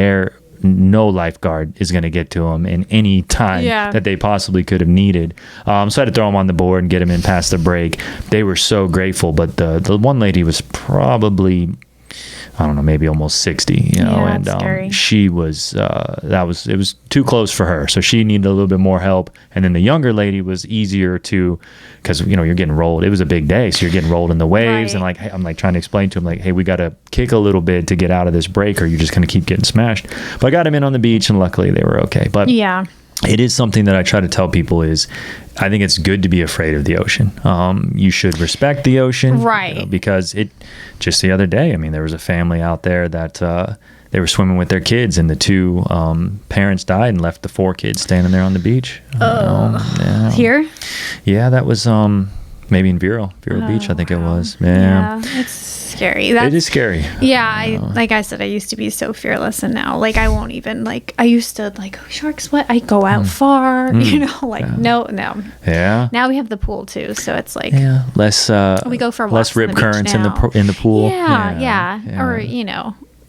no lifeguard is going to get to them in any time that they possibly could have needed. So I had to throw them on the board and get them in past the break. They were so grateful. But the one lady was probably, I don't know, maybe almost 60, and she was, it was too close for her. So she needed a little bit more help. And then the younger lady was easier to, because, you're getting rolled. It was a big day. So you're getting rolled in the waves. Right. And I'm trying to explain to him, hey, we got to kick a little bit to get out of this break, or you're just going to keep getting smashed. But I got him in on the beach, and luckily they were okay. But it is something that I try to tell people is, I think it's good to be afraid of the ocean. You should respect the ocean. Right. Because just the other day, there was a family out there that they were swimming with their kids, and the two parents died and left the 4 kids standing there on the beach. Here? Yeah, that was maybe in Vero Beach, I think it was. Yeah. It's scary. It is scary. Yeah, like I said, I used to be so fearless, and now, I won't even, I used to, sharks, what? I go out far, no. Yeah. Now we have the pool, too, so it's less, we go for less rip currents in the pool. Yeah. Or,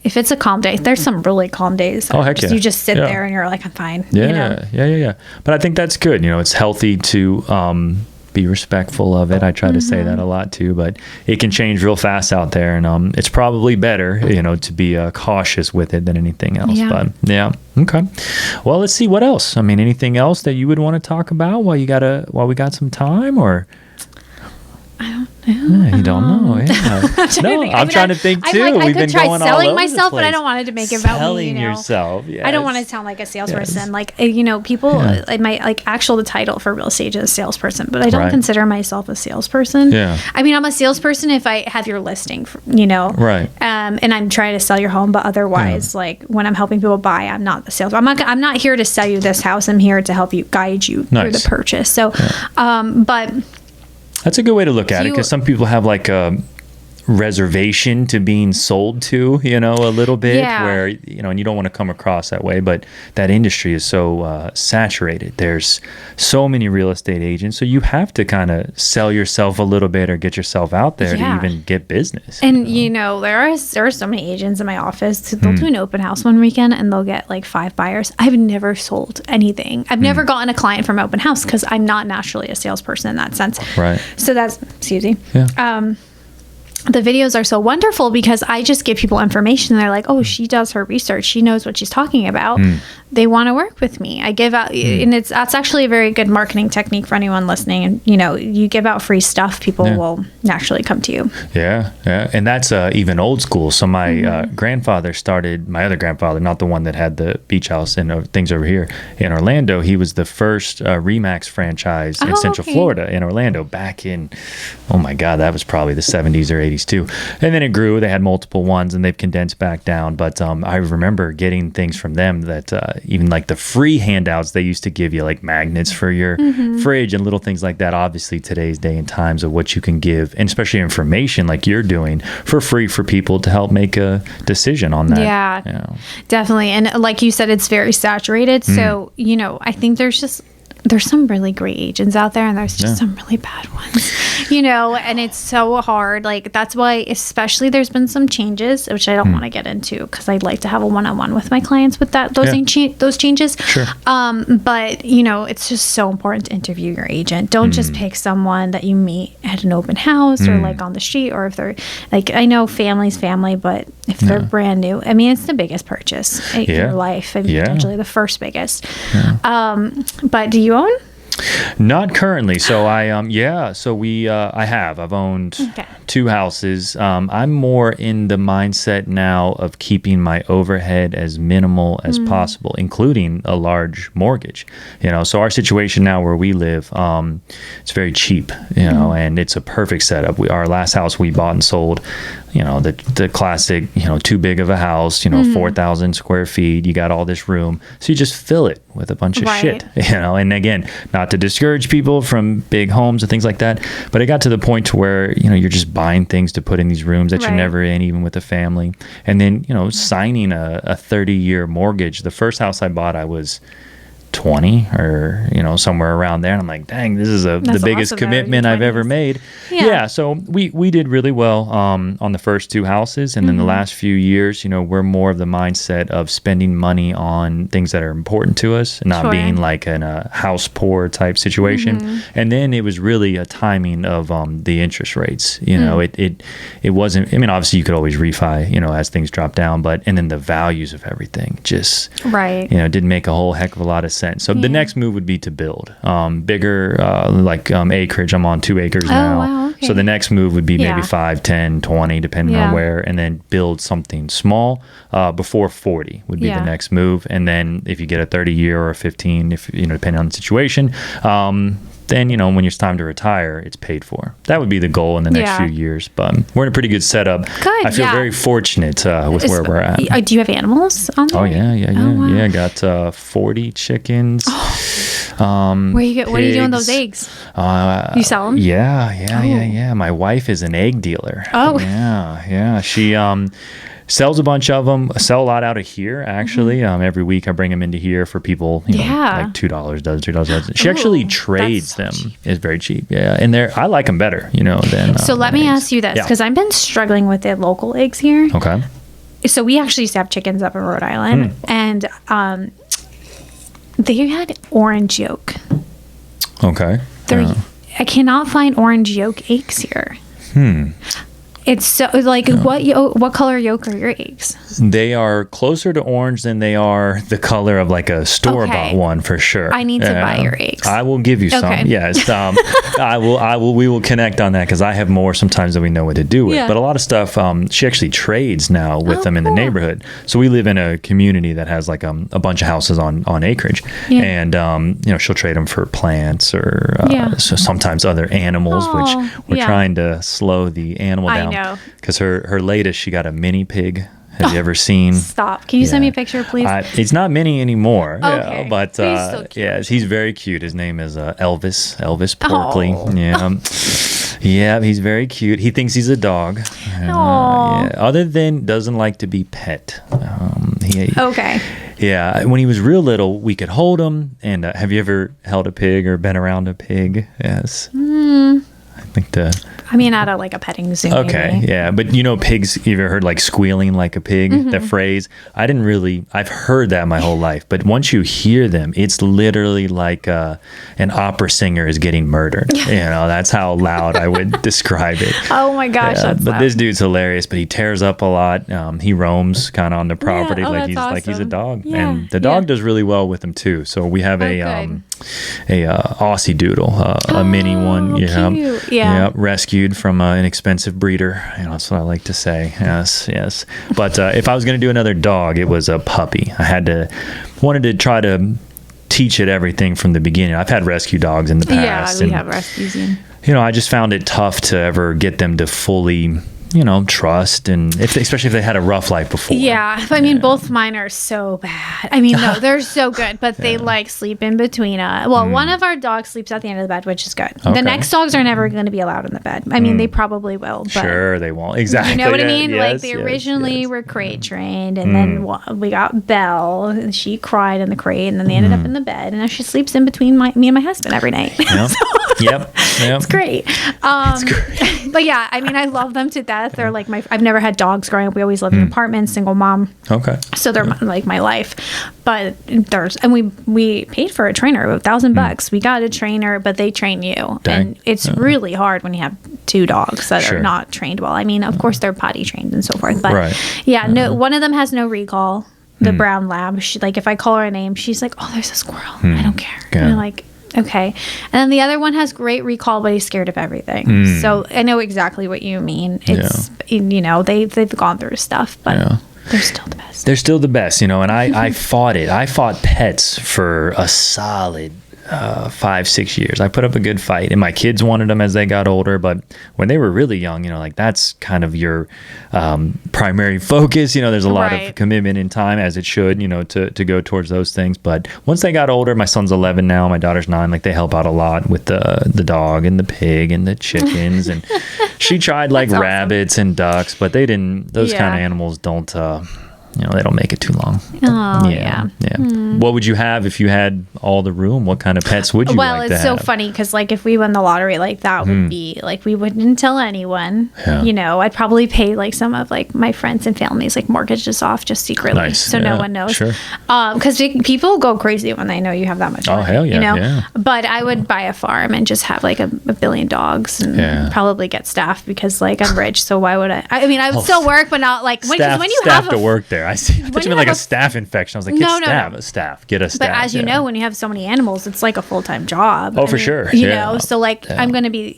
if it's a calm day, there's some really calm days. Oh, heck yeah. You just sit there and you're like, I'm fine. Yeah. But I think that's good. It's healthy to be respectful of it. I try to say that a lot too, but it can change real fast out there, and it's probably better, to be cautious with it than anything else. Yeah. But yeah, okay. Well, let's see what else. Anything else that you would want to talk about while we got some time, or? I don't know. You don't know. Yeah. I'm trying to think too. We've been going selling myself, but I don't want it to make it about me. Selling yourself. Yes. I don't want to sound like a salesperson. Yes. People, my actual title for real estate is salesperson, but I don't consider myself a salesperson. Yeah. I'm a salesperson if I have your listing, Right. And I'm trying to sell your home, but otherwise, when I'm helping people buy, I'm not the sales. I'm not here to sell you this house. I'm here to help you, guide you through the purchase. So, but. That's a good way to look at it, because some people have a reservation to being sold to, a little bit, where, and you don't want to come across that way, but that industry is so saturated. There's so many real estate agents, so you have to kind of sell yourself a little bit or get yourself out there to even get business. And there are so many agents in my office. They'll do an open house one weekend and they'll get 5 buyers. I've never sold anything. I've never gotten a client from open house because I'm not naturally a salesperson in that sense. Right. So that's, excuse me. Yeah. The videos are so wonderful because I just give people information. They're like, oh, she does her research. She knows what she's talking about. They want to work with me. I give out, and that's actually a very good marketing technique for anyone listening. And, you give out free stuff, people will naturally come to you. Yeah. And that's even old school. So my grandfather started, my other grandfather, not the one that had the beach house and things over here in Orlando. He was the first Remax franchise in Central Florida in Orlando back in, oh my God, that was probably the 70s or 80s. Too. And then it grew. They had multiple ones and they've condensed back down. But I remember getting things from them that even the free handouts they used to give you, magnets for your fridge and little things like that. Obviously, today's day and times of what you can give, and especially information like you're doing for free for people to help make a decision on that. Yeah, definitely. And like you said, it's very saturated. So, I think there's just there's some really great agents out there, and there's just some really bad ones, you know, and it's so hard. Like, that's why, especially, there's been some changes, which I don't want to get into, because I'd like to have a one-on-one with my clients with those changes. Sure. But, you know, it's just so important to interview your agent. Don't just pick someone that you meet at an open house or like on the street, or if they're like, I know family's family, but if they're brand new, I mean, it's the biggest purchase in your life, and potentially the first biggest. But do you own? Not currently. So I've owned 2 houses. I'm more in the mindset now of keeping my overhead as minimal as possible, including a large mortgage. You know, so our situation now where we live, it's very cheap, you know, and it's a perfect setup. Our last house we bought and sold, you know, the classic, you know, too big of a house, you know, 4,000 square feet. You got all this room. So you just fill it with a bunch of shit, you know, and again, not to discourage people from big homes and things like that, but it got to the point to where, you know, you're just buying things to put in these rooms that you're never in, even with a family. And then, you know, signing a 30-year mortgage. The first house I bought, I was 20 or, you know, somewhere around there. And I'm like, dang, this is the biggest commitment I've ever made. Yeah. So we did really well on the first 2 houses. And then the last few years, you know, we're more of the mindset of spending money on things that are important to us and not being like in a house poor type situation. And then it was really a timing of the interest rates. You know, it wasn't, I mean, obviously you could always refi, you know, as things drop down, and then the values of everything just, you know, didn't make a whole heck of a lot of sense. So the next move would be to build bigger, acreage. I'm on 2 acres now. Wow, okay. So the next move would be maybe 5, 10, 20, depending on where, and then build something small before 40 would be the next move. And then if you get a 30-year or a 15, if, you know, depending on the situation, then, you know, when it's time to retire, it's paid for. That would be the goal in the next few years. But we're in a pretty good setup. Good, I feel very fortunate with where we're at. Do you have animals on there? Oh, yeah. Wow. Yeah, I got 40 chickens. What are you doing with those eggs? You sell them? Yeah. My wife is an egg dealer. Oh. Yeah. She sells a bunch of them. Sell a lot out of here, actually. Every week I bring them into here for people, you know, like $2 dozen, $3 dozen. She actually trades them. Cheap. It's very cheap. Yeah. And I like them better, you know, than So let me ask you this, because I've been struggling with the local eggs here. Okay. So we actually used to have chickens up in Rhode Island, and they had orange yolk. Okay. I cannot find orange yolk eggs here. It's so like what color yolk are your eggs? They are closer to orange than they are the color of like a store-bought one, for sure. I need to buy your eggs. I will give you some. Yes, I will. We will connect on that, because I have more sometimes than we know what to do with. But a lot of stuff, she actually trades now with them in the neighborhood. So we live in a community that has like a bunch of houses on acreage, and you know, she'll trade them for plants or so sometimes other animals, which we're trying to slow the animal down. Because her latest, she got a mini pig. Have you ever seen? Stop. Can you send me a picture, please? It's not mini anymore. Okay. But he's so cute. he's very cute. His name is Elvis Porkley. Yeah, he's very cute. He thinks he's a dog. Other than doesn't like to be pet. Yeah, when he was real little, we could hold him. And have you ever held a pig or been around a pig? Yes. I think at a petting zoo. Okay, maybe. Yeah, but you know, pigs. You ever heard like squealing like a pig? That phrase. I've heard that my whole life, but once you hear them, it's literally like an opera singer is getting murdered. You know, that's how loud I would describe it. Oh my gosh, that's but loud. This dude's hilarious. But he tears up a lot. He roams kind of on the property like he's a dog, and the dog does really well with him too. So we have a Aussie Doodle, a mini one. Cute. Yeah, rescued from an expensive breeder. You know, that's what I like to say. Yes. But if I was going to do another dog, it was a puppy. Wanted to try to teach it everything from the beginning. I've had rescue dogs in the past. Yeah, we have rescues. You know, I just found it tough to ever get them to fully trust, and especially if they had a rough life before. Yeah. I mean, both mine are so bad. I mean, no, they're so good, but they sleep in between us. Well, one of our dogs sleeps at the end of the bed, which is good. Okay. The next dogs are never going to be allowed in the bed. I mean, they probably will. But sure, they won't. Exactly. You know what I mean? Yes, they originally were crate trained, and then we got Belle, and she cried in the crate, and then they ended up in the bed, and now she sleeps in between me and my husband every night. Yep. Yep. It's great. But yeah, I mean, I love them to death. They're like I've never had dogs growing up. We always lived in apartments, single mom. Okay. So they're like my life. But we paid for a trainer, $1,000. We got a trainer, but they train you. Dang. And it's really hard when you have two dogs that are not trained well. I mean, of course they're potty trained and so forth. But no, one of them has no recall. The brown lab. She, if I call her a name, she's like, "Oh, there's a squirrel. I don't care." And I'm like, okay. And then the other one has great recall, but he's scared of everything. So I know exactly what you mean. It's, they've gone through stuff, but they're still the best. They're still the best, and I fought it. I fought pets for a solid 5-6 years. I put up a good fight, and my kids wanted them as they got older, but when they were really young, that's kind of your primary focus. There's a lot of commitment and time, as it should, to go towards those things. But once they got older, my son's 11 now, my daughter's 9, they help out a lot with the dog and the pig and the chickens, and she tried rabbits and ducks, but they didn't, those kind of animals don't they don't make it too long. Oh, yeah. What would you have if you had all the room? What kind of pets would you like to have? Well, it's so funny because, if we won the lottery, that would be, we wouldn't tell anyone. Yeah. I'd probably pay, some of, my friends and families, mortgages off just secretly. So no one knows. Sure. Because people go crazy when they know you have that much money. Oh, hell yeah. But I would buy a farm and just have, a billion dogs and probably get staff because, I'm rich. So why would I? I mean, I would still work, but not, when you have to work there. I see. I thought you meant a staph infection. I was like, get staff. Get a staff. But as you know, when you have so many animals, it's like a full-time job. Oh, for sure. You know, so I'm going to be,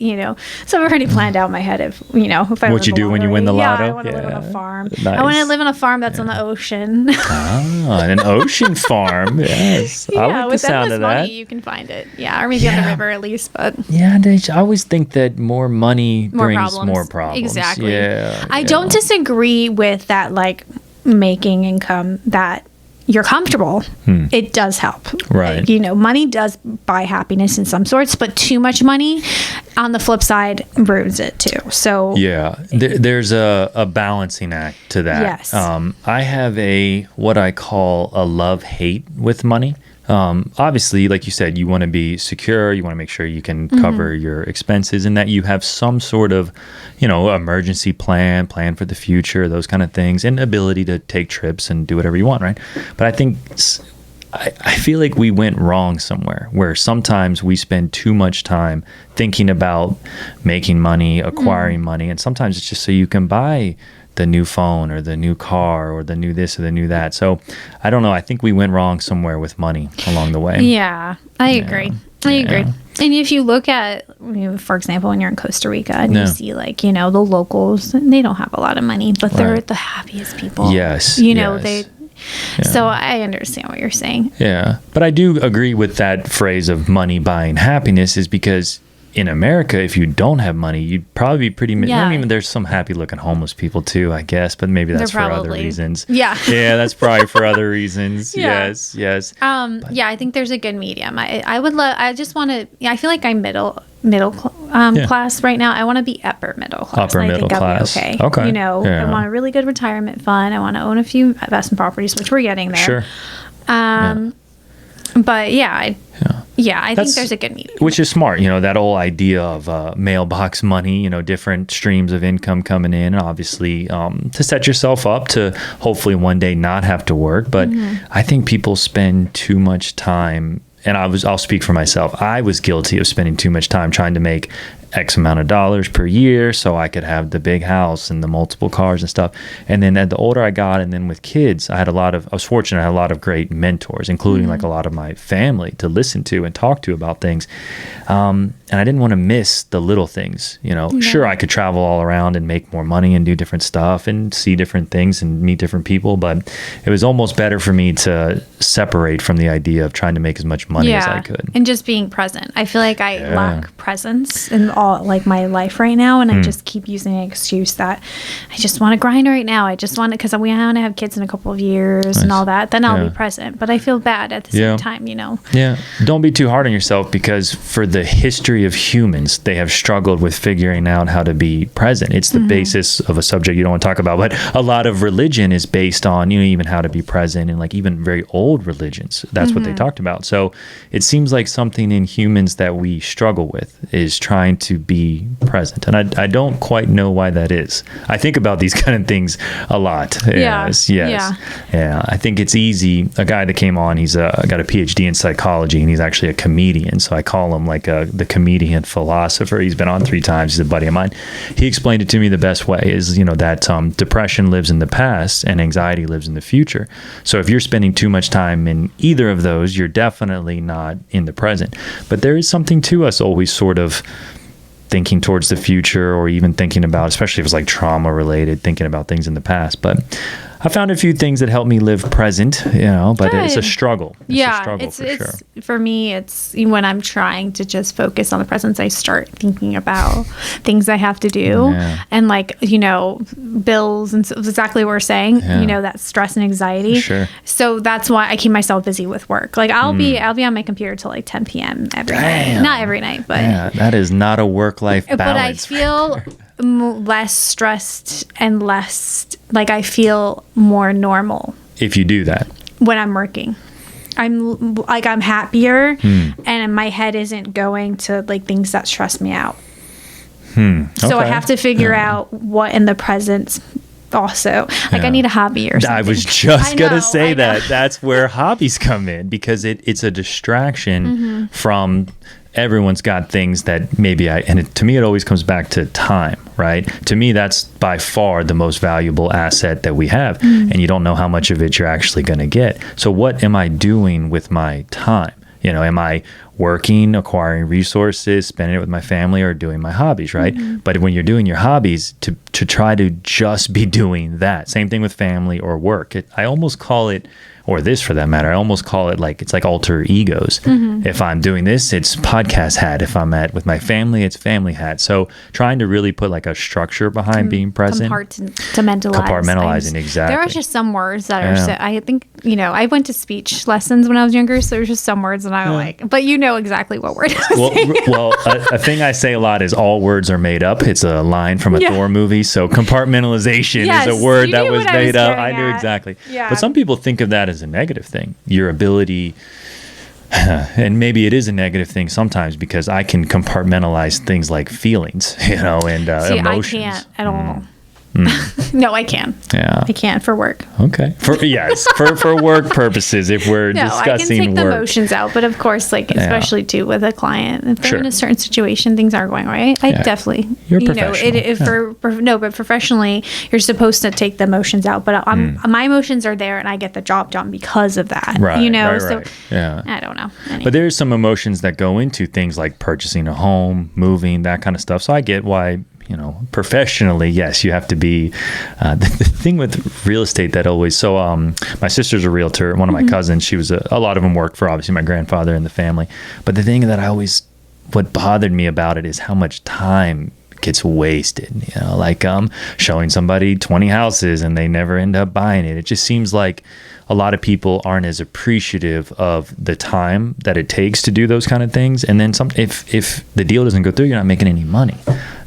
so I've already planned out in my head if I what you do when you win the lotto. I want to live on a farm. Nice. I want to live on a farm that's on the ocean. An ocean farm. Yes. I like the sound of that. Money, you can find it. Yeah, or maybe on the river at least. But I always think that more money brings more problems. Exactly. Yeah. I don't disagree with that, making income that you're comfortable. It does help. Right. Money does buy happiness in some sorts, but too much money on the flip side ruins it too. So there's a balancing act to that. Yes. I have what I call a love-hate with money. Obviously, like you said, you want to be secure. You want to make sure you can cover your expenses and that you have some sort of, emergency plan for the future, those kind of things, and ability to take trips and do whatever you want, right? But I think I feel like we went wrong somewhere where sometimes we spend too much time thinking about making money, acquiring money, and sometimes it's just so you can buy the new phone or the new car or the new this or the new that. So I don't know. I think we went wrong somewhere with money along the way. Yeah, I agree. I agree. And if you look at, for example, when you're in Costa Rica and you see the locals, they don't have a lot of money, but they're the happiest people. Yes. So I understand what you're saying. Yeah. But I do agree with that phrase of money buying happiness is because in America, if you don't have money, you'd probably be pretty... I mean, there's some happy-looking homeless people, too, I guess, but maybe that's for other reasons. Yeah. Yeah, that's probably for other reasons. Yes. I think there's a good medium. I just want to... I feel like I'm middle class right now. I want to be upper middle class. Upper middle class. Okay. I want a really good retirement fund. I want to own a few investment properties, which we're getting there. Sure. But I think there's a good medium. Which is smart, that whole idea of mailbox money, different streams of income coming in, and obviously to set yourself up to hopefully one day not have to work. But I think people spend too much time, and I'll speak for myself. I was guilty of spending too much time trying to make X amount of dollars per year so I could have the big house and the multiple cars and stuff. And then the older I got, and then with kids, I was fortunate. I had a lot of great mentors, including a lot of my family to listen to and talk to about things. And I didn't want to miss the little things, Sure, I could travel all around and make more money and do different stuff and see different things and meet different people. But it was almost better for me to separate from the idea of trying to make as much money as I could. And just being present. I feel like I lack presence in all like my life right now, and I just keep using an excuse that I just want to grind right now. I just want to, because we want to have kids in a couple of years and all that. Then I'll be present. But I feel bad at the same time, Yeah. Don't be too hard on yourself, because for the history of humans, they have struggled with figuring out how to be present. It's the basis of a subject you don't want to talk about, but a lot of religion is based on, even how to be present, and like even very old religions. That's what they talked about. So it seems like something in humans that we struggle with is trying to be present. And I don't quite know why that is. I think about these kind of things a lot. Yes. Yeah. I think it's easy. A guy that came on, he's got a PhD in psychology, and he's actually a comedian. So I call him like the comedian philosopher. He's been on 3 times. He's a buddy of mine. He explained it to me the best way is, that depression lives in the past and anxiety lives in the future. So if you're spending too much time in either of those, you're definitely not in the present. But there is something to us always sort of thinking towards the future, or even thinking about, especially if it's like trauma related, thinking about things in the past. But I found a few things that help me live present, but it's a struggle. It's for sure. For me, it's when I'm trying to just focus on the present, I start thinking about things I have to do and like, bills and exactly what we're saying, that stress and anxiety. Sure. So that's why I keep myself busy with work. Like I'll be on my computer till like 10 p.m. every night. Not every night, but that is not a work-life balance. But I feel less stressed and less like I feel more normal if you do that when I'm working. I'm happier and my head isn't going to like things that stress me out. So I have to figure out what in the present also I need a hobby or something. I was just gonna say that that's where hobbies come in, because it's a distraction from everyone's got things that maybe to me, it always comes back to time, right? To me, that's by far the most valuable asset that we have. And you don't know how much of it you're actually going to get. So what am I doing with my time? Am I working, acquiring resources, spending it with my family, or doing my hobbies, right? But when you're doing your hobbies, to try to just be doing that. Same thing with family or work. I almost call it, or this for that matter, I almost call it like, it's like alter egos. If I'm doing this, it's podcast hat. If I'm with my family, it's family hat. So trying to really put like a structure behind being present. Compartmentalizing, exactly. There are just some words that are, I think, I went to speech lessons when I was younger, so there's just some words that I like, but exactly what word well, a thing I say a lot is all words are made up. It's a line from a Thor movie. So compartmentalization is a word that was made up. I knew exactly. Yeah. But some people think of that as a negative thing. Your ability, and maybe it is a negative thing sometimes, because I can compartmentalize things like feelings, and emotions. I can't at all. No, I can. Yeah, I can for work. Okay, for work purposes, if we're discussing I can take work. the emotions out, but of course, like especially too with a client, if they're in a certain situation, things aren't going right. I definitely, you're professional. But professionally, you're supposed to take the emotions out. But my emotions are there, and I get the job done because of that. Right. So I don't know. Anyway. But there's some emotions that go into things like purchasing a home, moving, that kind of stuff. So I get why. Professionally, yes, you have to be, the thing with real estate that always, my sister's a realtor. One of my cousins, she was a lot of them worked for obviously my grandfather and the family. But the thing that what bothered me about it is how much time gets wasted, showing somebody 20 houses and they never end up buying it. It just seems like a lot of people aren't as appreciative of the time that it takes to do those kind of things. And then if the deal doesn't go through, you're not making any money.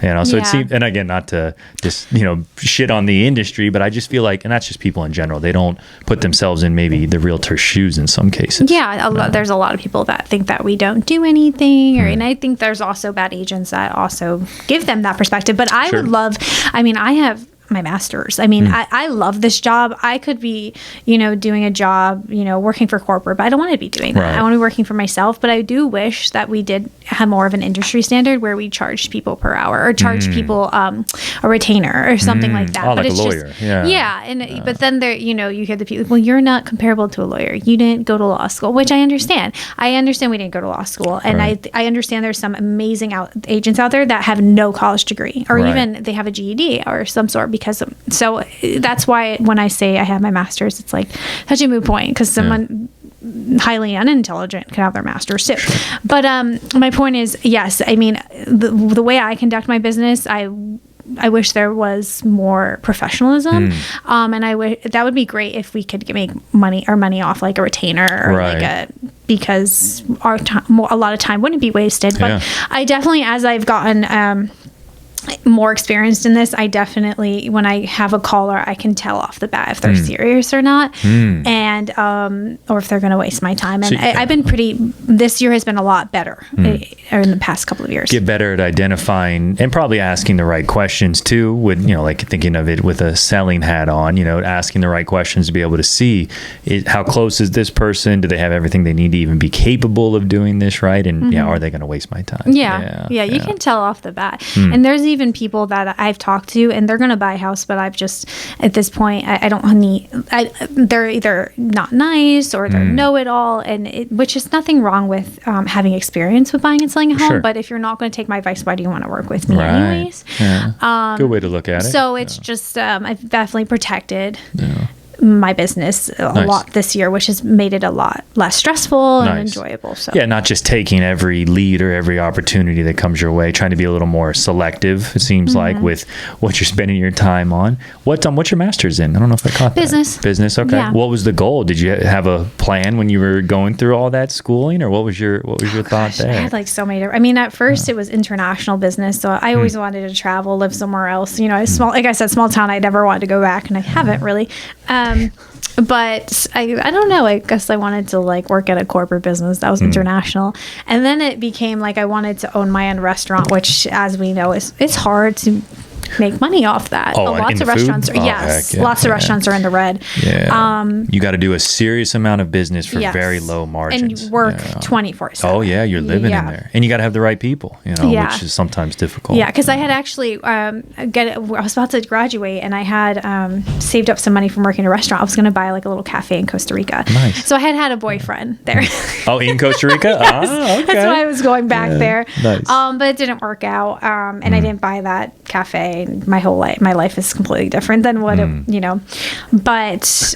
So it seems, and again, not to just, shit on the industry, but I just feel like, and that's just people in general, they don't put themselves in maybe the realtor's shoes in some cases. Yeah. There's a lot of people that think that we don't do anything, and I think there's also bad agents that also give them that perspective. But I would love, I have my master's. I love this job. I could be, doing a job, working for corporate, but I don't want to be doing that. Right. I want to be working for myself, but I do wish that we did have more of an industry standard where we charged people per hour or charge people a retainer or something like that. Oh, but like it's a lawyer. And but then there, you hear the people, well, you're not comparable to a lawyer. You didn't go to law school, which I understand. I understand we didn't go to law school, and I understand there's some amazing agents out there that have no college degree, or even they have a GED or some sort. So that's why when I say I have my master's, it's like such a moot point, because someone highly unintelligent can have their master's too. But my point is, yes, I mean, the way I conduct my business, I wish there was more professionalism, and I wish that would be great if we could make money off like a retainer or because our time, a lot of time wouldn't be wasted. But I definitely, as I've gotten more experienced in this, I definitely, when I have a caller, I can tell off the bat if they're serious or not, and or if they're going to waste my time. And I've been this year has been a lot better in the past couple of years. Get better at identifying and probably asking the right questions too, with, like thinking of it with a selling hat on, asking the right questions to be able to see how close is this person? Do they have everything they need to even be capable of doing this right? And are they going to waste my time? Yeah, you can tell off the bat. And there's even people that I've talked to and they're going to buy a house, but I've just, at this point, I don't need, they're either not nice or they're know-it-all, and which is nothing wrong with having experience with buying and selling a home. But if you're not going to take my advice, why do you want to work with me anyways? Good way to look at it. So it's just, I've definitely protected my business a lot this year, which has made it a lot less stressful and enjoyable. So not just taking every lead or every opportunity that comes your way, trying to be a little more selective, it seems like, with what you're spending your time on. What's your master's in? I don't know if I caught business. That. Business. Okay. Yeah. What was the goal? Did you have a plan when you were going through all that schooling, or what was your thought there? I had like so many. I mean, at first it was international business, so I always wanted to travel, live somewhere else. Small, like I said, small town. I never wanted to go back, and I haven't really. But I don't know. I guess I wanted to like work at a corporate business that was international, and then it became like I wanted to own my own restaurant, which, as we know, it's hard to make money off that. Lots of restaurants are, lots of restaurants are in the red. You got to do a serious amount of business for very low margins, and you work 24/7. Oh yeah, you're living in there, and you got to have the right people, which is sometimes difficult. Because I had actually I was about to graduate, and I had saved up some money from working in a restaurant. I was going to buy like a little cafe in Costa Rica. Nice. So I had a boyfriend there. In Costa Rica? Yes. Okay. That's why I was going back there. Nice. But it didn't work out, and I didn't buy that cafe. My whole life, my life is completely different than what but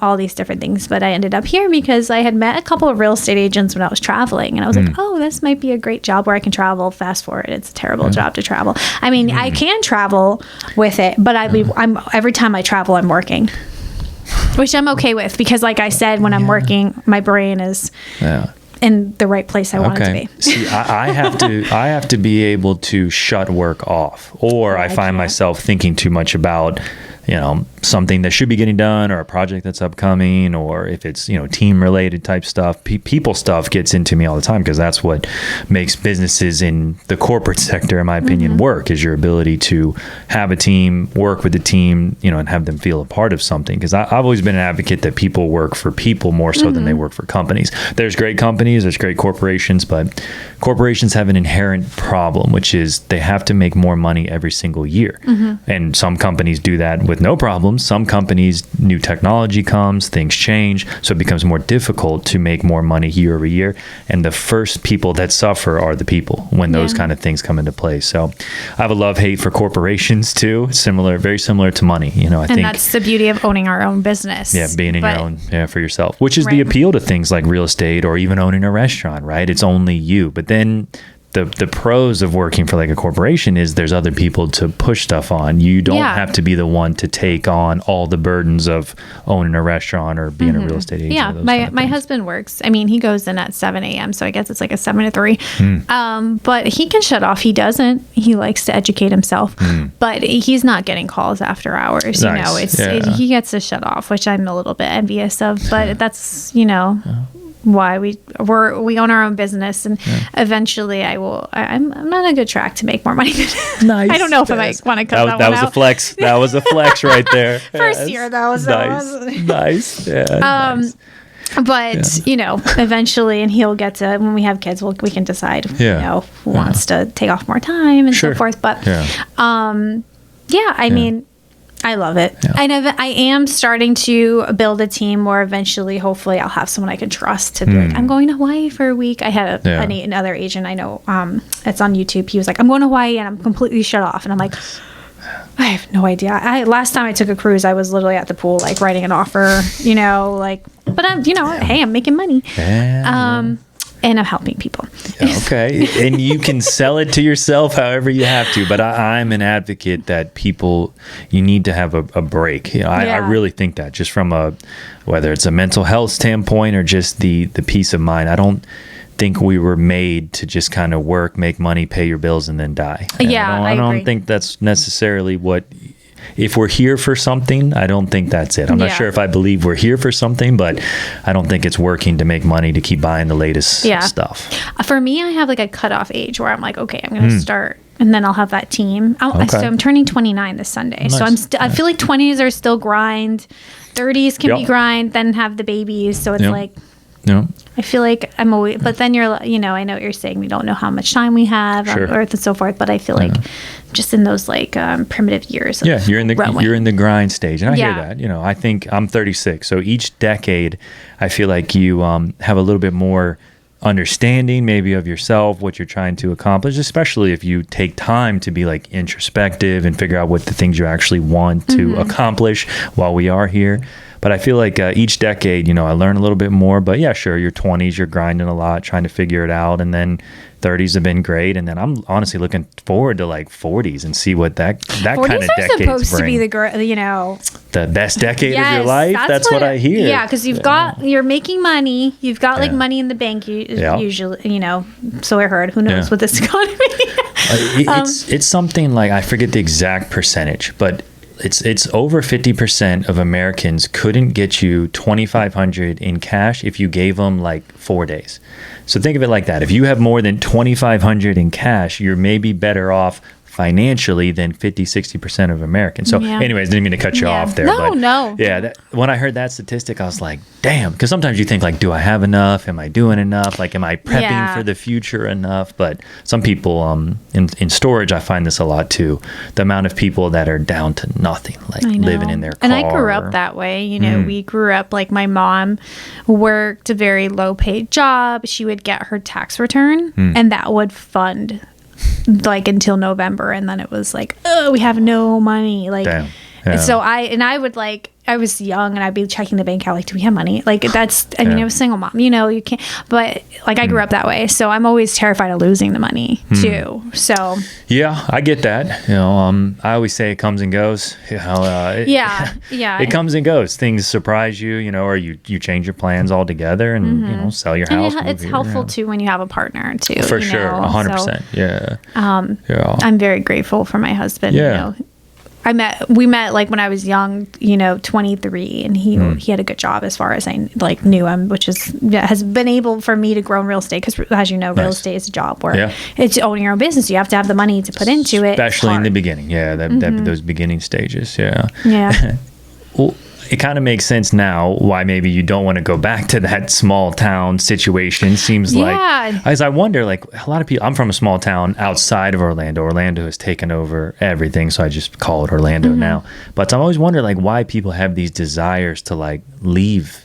all these different things. But I ended up here because I had met a couple of real estate agents when I was traveling, and I was like, oh, this might be a great job where I can travel. Fast forward, it's a terrible job to travel. I mean, I can travel with it, but I'm every time I travel, I'm working, which I'm okay with, because like I said, when I'm working, my brain is in the right place I want it to be. See, I have to be able to shut work off, or I find myself thinking too much about something that should be getting done, or a project that's upcoming, or if it's team related type stuff. People stuff gets into me all the time, because that's what makes businesses in the corporate sector, in my opinion, work, is your ability to have a team, work with the team, and have them feel a part of something. Because I've always been an advocate that people work for people more so than they work for companies. There's great companies, there's great corporations, but corporations have an inherent problem, which is they have to make more money every single year. And some companies do that with no problem. Some companies, new technology comes, things change, so it becomes more difficult to make more money year over year. And the first people that suffer are the people when those kind of things come into play. So I have a love-hate for corporations too. Very similar to money. I think that's the beauty of owning our own business. Yeah, being in your own, for yourself, which is the appeal to things like real estate or even owning a restaurant, right? It's only you. But then the pros of working for like a corporation is there's other people to push stuff on. You don't have to be the one to take on all the burdens of owning a restaurant or being a real estate agent. Yeah, my husband works. I mean, he goes in at 7 a.m., so I guess it's like a 7 to 3. But he can shut off. He doesn't. He likes to educate himself, but he's not getting calls after hours. Nice. He gets to shut off, which I'm a little bit envious of. But that's why we own our own business, and eventually I'm on a good track to make more money. Nice. I don't know if I might want to cut that was a flex. That was a flex right there. First year though, so nice. Yeah. But eventually, and he'll get to, when we have kids, we can decide who wants to take off more time and so forth. But I mean, I love it. Yeah. I am starting to build a team where eventually, hopefully, I'll have someone I can trust to be like, I'm going to Hawaii for a week. I had another agent I know, it's on YouTube. He was like, I'm going to Hawaii and I'm completely shut off. And I'm like, I have no idea. Last time I took a cruise, I was literally at the pool, like writing an offer, like But hey, I'm making money. And I'm helping people. Okay. And you can sell it to yourself however you have to. But I'm an advocate that people, you need to have a break. I really think that, just from whether it's a mental health standpoint or just the peace of mind. I don't think we were made to just kind of work, make money, pay your bills, and then die. I don't think that's necessarily what... If we're here for something, I don't think that's it. I'm not sure if I believe we're here for something, but I don't think it's working to make money to keep buying the latest stuff. For me, I have like a cutoff age where I'm like, okay, I'm going to start, and then I'll have that team. So I'm turning 29 this Sunday. Nice. So I feel like 20s are still grind. 30s can be grind, then have the babies. So it's like... No. I feel like I'm always, but then I know what you're saying. We don't know how much time we have on Earth and so forth, but I feel like just in those primitive years. You're in the grind stage. And I hear that, I think I'm 36. So each decade, I feel like you have a little bit more understanding maybe of yourself, what you're trying to accomplish, especially if you take time to be like introspective and figure out what the things you actually want to accomplish while we are here. But I feel like each decade, I learn a little bit more. But yeah, sure, your 20s, you're grinding a lot, trying to figure it out. And then 30s have been great. And then I'm honestly looking forward to like 40s and see what that kind of decades bring. 40s are supposed to be the best decade of your life. That's what I hear. Yeah, because you're making money. You've got like money in the bank usually, so I heard. Who knows with this economy? It's something like, I forget the exact percentage, but it's over 50% of Americans couldn't get you $2,500 in cash if you gave them like 4 days. So think of it like that. If you have more than $2,500 in cash, you're maybe better off financially than 50-60% of Americans. So anyways, didn't mean to cut you off there. No. Yeah, when I heard that statistic, I was like, damn. Because sometimes you think like, do I have enough? Am I doing enough? Like, am I prepping for the future enough? But some people in storage, I find this a lot too. The amount of people that are down to nothing, like living in their car. And I grew up that way. We grew up like, my mom worked a very low paid job. She would get her tax return and that would fund like until November, and then it was like, oh, we have no money. Like, damn. Yeah. So I would like, I was young and I'd be checking the bank account, like, do we have money? Like, that's, I mean, I was a single mom, you can't, but like, I grew up that way. So I'm always terrified of losing the money too. So. Yeah, I get that. I always say it comes and goes. It comes and goes. Things surprise you, or you change your plans altogether and, sell your house. And it's helpful too when you have a partner too. For sure. 100%. So, I'm very grateful for my husband. We met like when I was young, 23, and he had a good job as far as I like knew him, which has been able for me to grow in real estate, because as you know, real estate is a job where it's owning your own business. You have to have the money to put into it, especially in the beginning. Those beginning stages. Well, it kind of makes sense now why maybe you don't want to go back to that small town situation. Seems like, as I wonder, like a lot of people, I'm from a small town outside of Orlando. Orlando has taken over everything, so I just call it Orlando now. But I'm always wondering like why people have these desires to like leave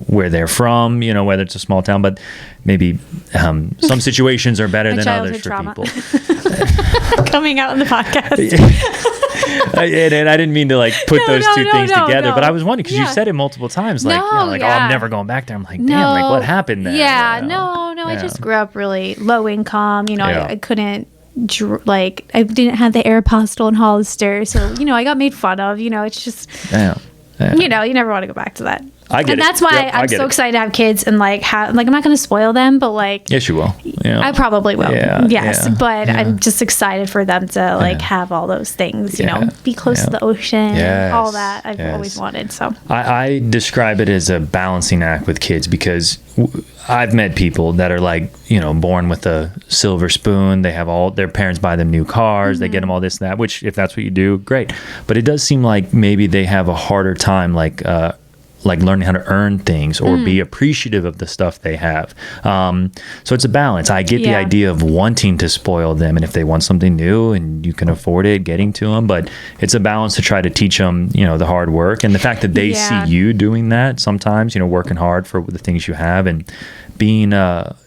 where they're from, whether it's a small town, but maybe some situations are better than others for people. Coming out in the podcast. And I didn't mean to like put those two things together, but I was wondering because you said it multiple times, like, oh, I'm never going back there. I'm like, damn, like what happened there? I just grew up really low income. I couldn't I didn't have the Aeropostale in Hollister, so I got made fun of. It's just you never want to go back to that. I get and that's why I'm so excited to have kids and I'm not going to spoil them, but yes, you will. I probably will. But I'm just excited for them to have all those things. Be close to the ocean, all that I've always wanted. So I describe it as a balancing act with kids because I've met people that are like born with a silver spoon. They have all their parents buy them new cars. They get them all this and that. Which if that's what you do, great. But it does seem like maybe they have a harder time like learning how to earn things or be appreciative of the stuff they have. So it's a balance. I get the idea of wanting to spoil them, and if they want something new and you can afford it, getting to them, but it's a balance to try to teach them, the hard work and the fact that they see you doing that sometimes, working hard for the things you have and being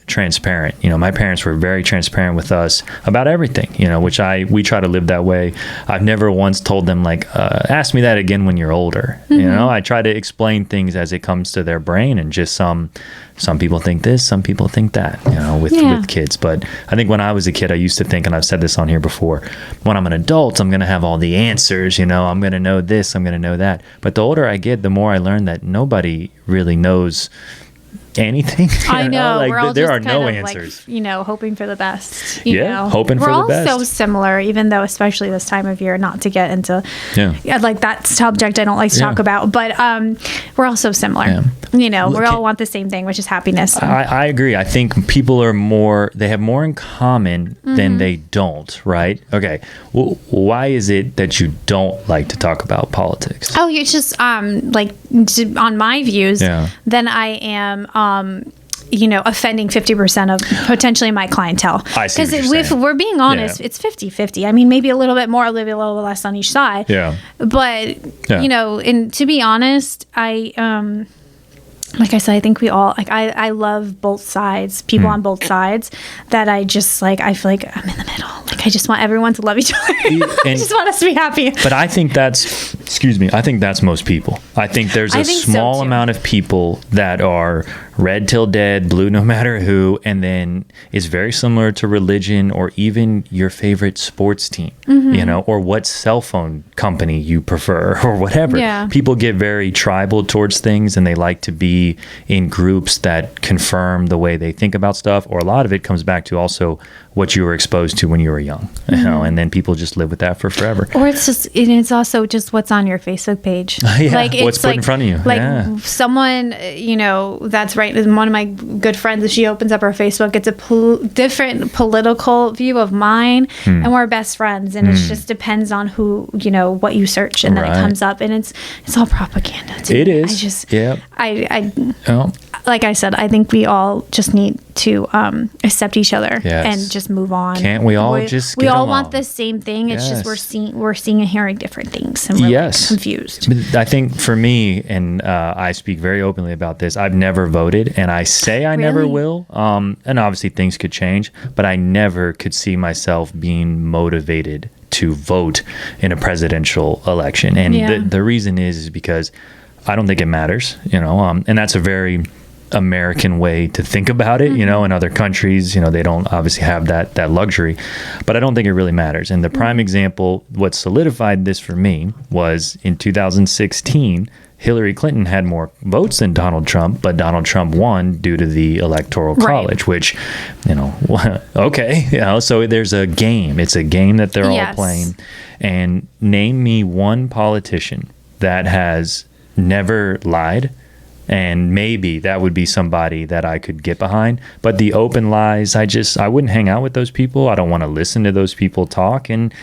transparent. My parents were very transparent with us about everything, which we try to live that way. I've never once told them like, ask me that again when you're older. I try to explain things as it comes to their brain, and just some people think this, some people think that, with kids. But I think when I was a kid, I used to think, and I've said this on here before, when I'm an adult, I'm going to have all the answers, I'm going to know this, I'm going to know that. But the older I get, the more I learn that nobody really knows anything. I know. Like, we're all there just are kind no of answers. Like, hoping for the best. Hoping for the best. We're all so similar, even though, especially this time of year, not to get into like that subject I don't like to talk about, but we're all so similar. We all want the same thing, which is happiness. I agree. I think people they have more in common than they don't, right? Okay. Well, why is it that you don't like to talk about politics? Oh, it's just like on my views, then I am offending 50% of potentially my clientele. Because if we're being honest, it's 50-50. I mean, maybe a little bit more, maybe a little less on each side. Yeah. But, and to be honest, like I said, I think we all, like, I love both sides, people on both sides, that I just, like, I feel like I'm in the middle. Like, I just want everyone to love each other. I just want us to be happy. But I think that's most people. I think there's a small amount of people that are red till dead, blue no matter who, and then it's very similar to religion or even your favorite sports team, or what cell phone company you prefer or whatever. Yeah. People get very tribal towards things, and they like to be in groups that confirm the way they think about stuff, or a lot of it comes back to also what you were exposed to when you were young, and then people just live with that for forever. Or it's also just what's on your Facebook page. Like what's put in front of you. Like someone, that's right. One of my good friends, she opens up her Facebook, it's a different political view of mine, and we're best friends, and it just depends on who, what you search, and then it comes up, and it's all propaganda. It is. Like I said, I think we all just need to accept each other and just move on. Can't we all just get we all along? want the same thing. It's just we're seeing and hearing different things, and we're confused. But I think for me, and I speak very openly about this, I've never voted, and I say I never will. And obviously things could change, but I never could see myself being motivated to vote in a presidential election. And the reason is because I don't think it matters, and that's a very American way to think about it. In other countries, they don't obviously have that luxury, but I don't think it really matters. And the prime example, what solidified this for me, was in 2016, Hillary Clinton had more votes than Donald Trump, but Donald Trump won due to the Electoral College, which, okay, so there's a game. It's a game that they're all playing. And name me one politician that has never lied, and maybe that would be somebody that I could get behind. But the open lies, I wouldn't hang out with those people. I don't want to listen to those people talk. And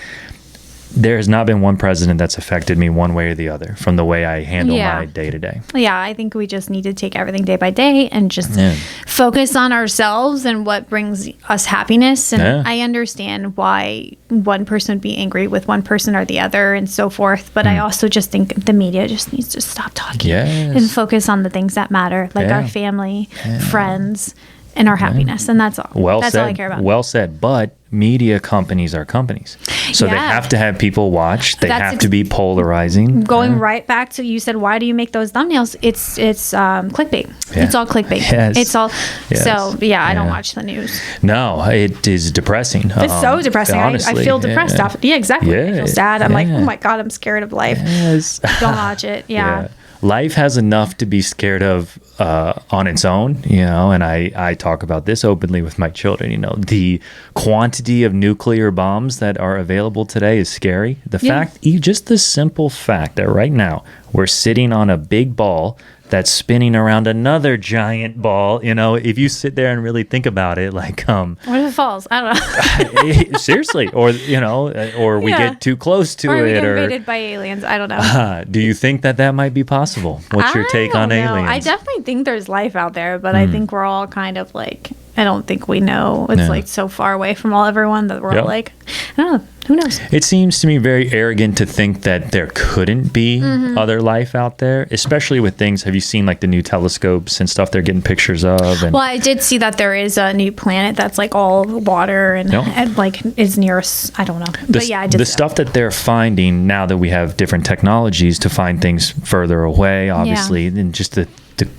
there has not been one president that's affected me one way or the other from the way I handle my day to day. Yeah, I think we just need to take everything day by day and just focus on ourselves and what brings us happiness. And I understand why one person would be angry with one person or the other and so forth. But I also just think the media just needs to stop talking and focus on the things that matter, like our family, friends, and our happiness. And that's all. That's all I care about. Well said. But media companies are companies. So they have to have people watch. They have to be polarizing. Going right back to, you said, why do you make those thumbnails? It's clickbait. Yeah. It's all clickbait. Yes. It's all. Yes. So, I don't watch the news. No, it is depressing. It's so depressing. I feel depressed after. Yeah, exactly. I feel sad. I'm like, oh my God, I'm scared of life. Yes. Don't watch it. Life has enough to be scared of on its own, and I talk about this openly with my children. The quantity of nuclear bombs that are available today is scary. Just the simple fact that right now we're sitting on a big ball that's spinning around another giant ball. If you sit there and really think about it, like, what if it falls? I don't know. Seriously, or we get too close to it, we get invaded by aliens. I don't know. Do you think that might be possible? What's your take on aliens? I definitely think there's life out there, but I think we're all kind of like, I don't think we know. It's like so far away from everyone that we're all like, I don't know. who knows? It seems to me very arrogant to think that there couldn't be other life out there, especially with things. Have you seen like the new telescopes and stuff they're getting pictures of? And, well, I did see that there is a new planet that's like all water and like is near us. I don't know. But yeah, I did. The stuff that they're finding now that we have different technologies to find things further away, obviously, and just to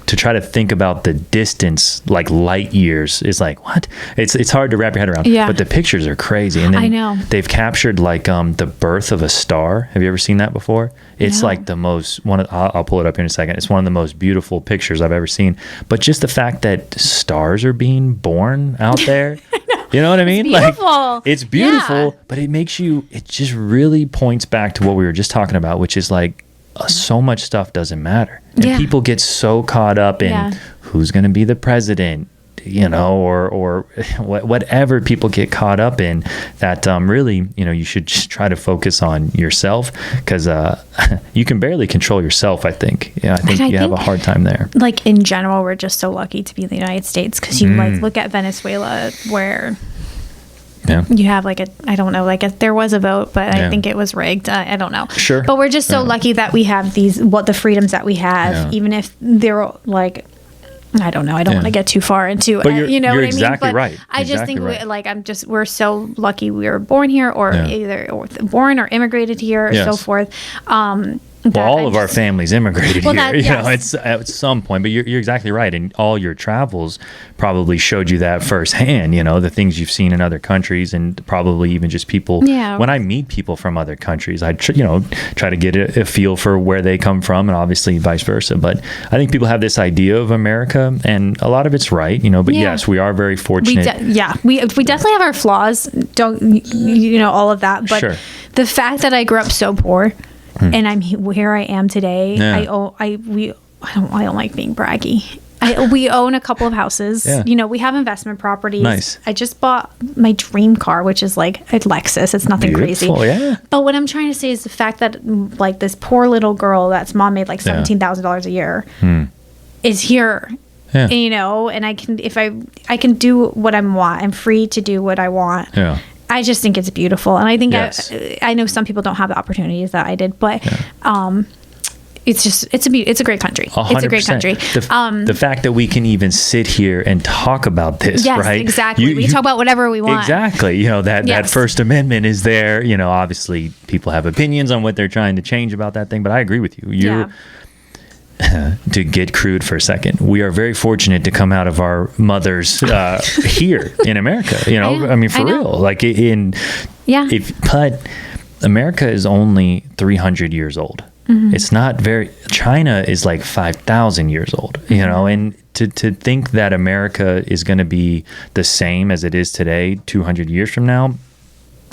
try to think about the distance, like light years, is like, what? It's hard to wrap your head around. Yeah. But the pictures are crazy. And then I know. They've captured like the birth of a star. Have you ever seen that before? It's like the most I'll pull it up here in a second. It's one of the most beautiful pictures I've ever seen. But just the fact that stars are being born out there. You know what I mean? It's beautiful. Like, it's beautiful, but it just really points back to what we were just talking about, which is like, so much stuff doesn't matter. And people get so caught up in who's going to be the president, or whatever people get caught up in, that really, you should just try to focus on yourself, because you can barely control yourself, I think. I think you have a hard time there. Like in general, we're just so lucky to be in the United States, because you like look at Venezuela, where you have like I don't know, like there was a vote, but I think it was rigged. I don't know. Sure. But we're just so lucky that we have the freedoms that we have, even if they're like, I don't know. I don't want to get too far into it. You're what I mean? exactly But right. I just exactly think right. we're so lucky we were born here, or born or immigrated here, or so forth. Well, all of our families immigrated here. It's at some point, but you're exactly right. And all your travels probably showed you that firsthand, the things you've seen in other countries, and probably even just people. Yeah. When I meet people from other countries, I try to get a feel for where they come from, and obviously vice versa. But I think people have this idea of America, and a lot of it's right, but yes, we are very fortunate. We definitely have our flaws. Don't all of that, but the fact that I grew up so poor. And I'm where I am today. I don't like being braggy. We own a couple of houses. Yeah. We have investment properties. Nice. I just bought my dream car, which is like a Lexus. It's nothing crazy. Yeah. But what I'm trying to say is the fact that like this poor little girl that's mom made like $17,000 a year is here. Yeah. And I can do what I want. I'm free to do what I want. Yeah. I just think it's beautiful, and I think I know some people don't have the opportunities that I did, but it's a great country. 100%. It's a great country. The fact that we can even sit here and talk about this, right? Exactly. We can talk about whatever we want. Exactly. That First Amendment is there. Obviously people have opinions on what they're trying to change about that thing, but I agree with you. To get crude for a second, we are very fortunate to come out of our mothers here in America. I mean, for real. Like but America is only 300 years old. Mm-hmm. It's not China is like 5,000 years old. And to think that America is going to be the same as it is today 200 years from now,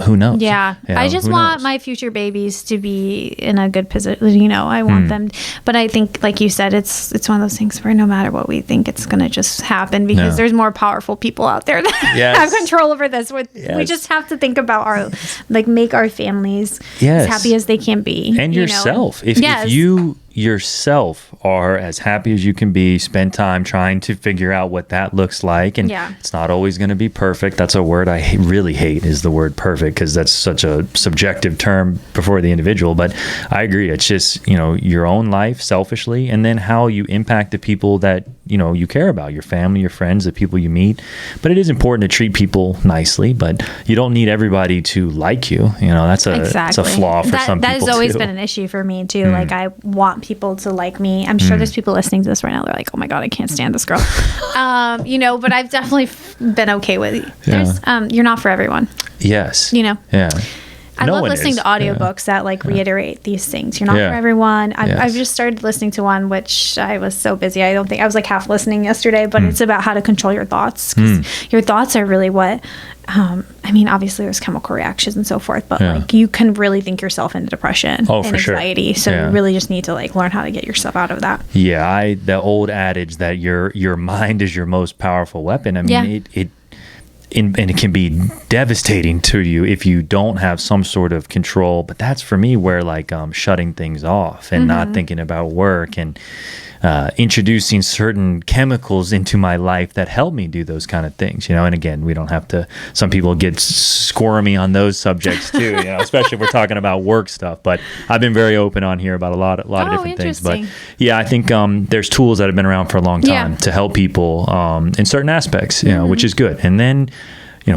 who knows? Yeah. I just want my future babies to be in a good position. I want them. But I think, like you said, it's one of those things where no matter what we think, it's going to just happen, because there's more powerful people out there that have control over this. We just have to think about make our families as happy as they can be. And yourself. If you yourself are as happy as you can be, spend time trying to figure out what that looks like, and it's not always going to be perfect. That's a word I really hate, is the word perfect, because that's such a subjective term before the individual. But I agree, it's just your own life selfishly, and then how you impact the people that you care about, your family, your friends, the people you meet. But it is important to treat people nicely, but you don't need everybody to like you. That's a flaw for some people. That has always been an issue for me too. Like, I want people to like me. I'm sure there's people listening to this right now. They're like, oh my God, I can't stand this girl. But I've definitely been okay with it. You're not for everyone. Yes. Yeah. I No love one listening is. to audiobooks that reiterate these things. You're not for everyone. I've just started listening to one, which I was so busy. I was like half listening yesterday, but it's about how to control your thoughts. 'Cause your thoughts are really what, obviously there's chemical reactions and so forth, but you can really think yourself into depression and anxiety. Sure. So you really just need to learn how to get yourself out of that. Yeah. The old adage that your mind is your most powerful weapon. And it can be devastating to you if you don't have some sort of control. But that's for me where shutting things off and not thinking about work. And introducing certain chemicals into my life that help me do those kind of things, and again, we don't have to, some people get squirmy on those subjects too, especially if we're talking about work stuff, but I've been very open on here about a lot of different things. But yeah, I think there's tools that have been around for a long time to help people in certain aspects, which is good. And then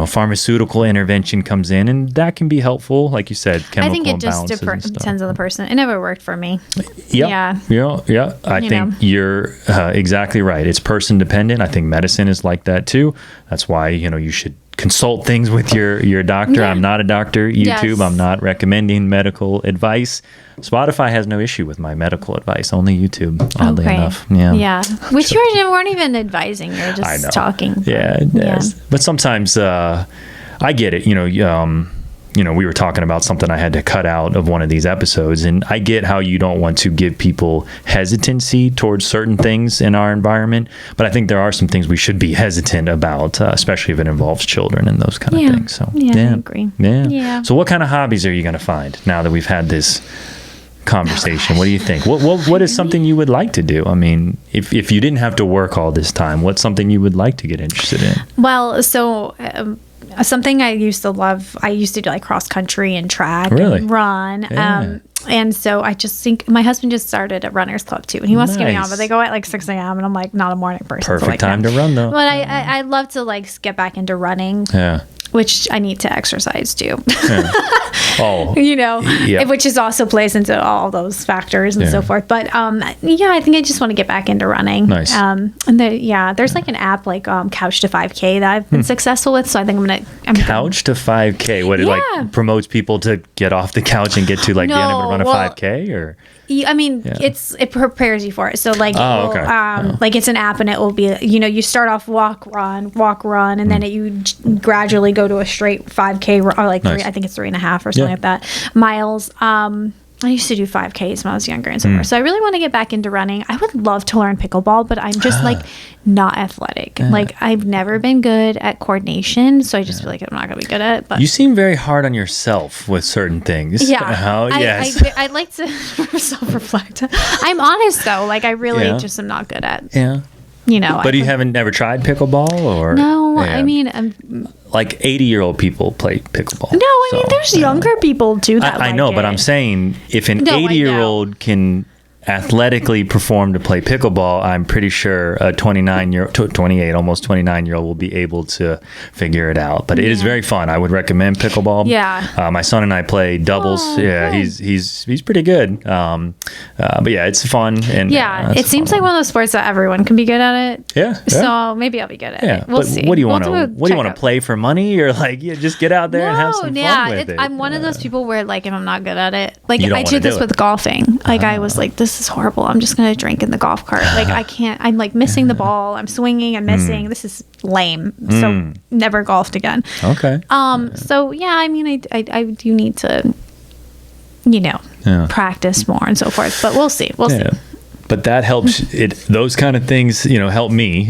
pharmaceutical intervention comes in, and that can be helpful. Like you said, chemical imbalances. I think it just depends on the person. It never worked for me. Yeah. I think you're exactly right. It's person dependent. I think medicine is like that too. That's why, you should consult things with your doctor. I'm not a doctor. YouTube. Yes. I'm not recommending medical advice. Spotify has no issue with my medical advice. Only YouTube, oddly enough. Yeah. Which you weren't even advising. You're just talking. Yeah. But sometimes I get it. We were talking about something I had to cut out of one of these episodes, and I get how you don't want to give people hesitancy towards certain things in our environment, but I think there are some things we should be hesitant about, especially if it involves children and those kind of things. So I agree. Yeah. So what kind of hobbies are you going to find now that we've had this conversation? What do you think? What is something you would like to do? I mean, if you didn't have to work all this time, what's something you would like to get interested in? Well, so something I used to love, I used to do like cross country and track and run. Yeah. And so I just think my husband just started a runner's club too, and he wants to get me on, but they go at like 6 a.m. and I'm like not a morning person. Perfect time to run though. But I love to like get back into running. Yeah. Which I need to exercise too. Yeah. Which is also plays into all those factors and so forth. But I think I just want to get back into running. Nice. And there's like an app like Couch to 5K that I've been successful with. So I think I'm Couch to 5K. What it like promotes people to get off the couch and get to like the end of run a 5K or. I mean, it prepares you for it. So like, like it's an app, and it will be, you start off walk, run, and then you gradually go to a straight 5K or like I think it's 3.5 or something like that miles. I used to do 5Ks when I was younger and so forth. So I really want to get back into running. I would love to learn pickleball, but I'm just like not athletic. Like I've never been good at coordination, so I just feel like I'm not going to be good at it. But you seem very hard on yourself with certain things. Yeah. I'd like to self-reflect. I'm honest though. Like I really just am not good at. Yeah. But you haven't never tried pickleball or? No, I mean, like 80-year-old people play pickleball. No, I mean, there's younger people too that I know, but I'm saying if an 80-year-old can athletically perform to play pickleball, I'm pretty sure a 28, almost 29-year-old will be able to figure it out. But it is very fun. I would recommend pickleball. Yeah. My son and I play doubles. He's pretty good. But it's fun. And it seems like one of those sports that everyone can be good at it. Yeah. So maybe I'll be good at it. We'll see. What do you want to? What do you want to play for money, or like just get out there and have some fun with it? I'm one of those people where like if I'm not good at it, like I did this with golfing. Like I was like, this is horrible. I'm just going to drink in the golf cart. Like I can't, I'm like missing the ball. I'm swinging and missing. This is lame. So never golfed again. Okay. So I mean, I do need to, practice more and so forth, but we'll see. We'll see. But that helps those kind of things, help me,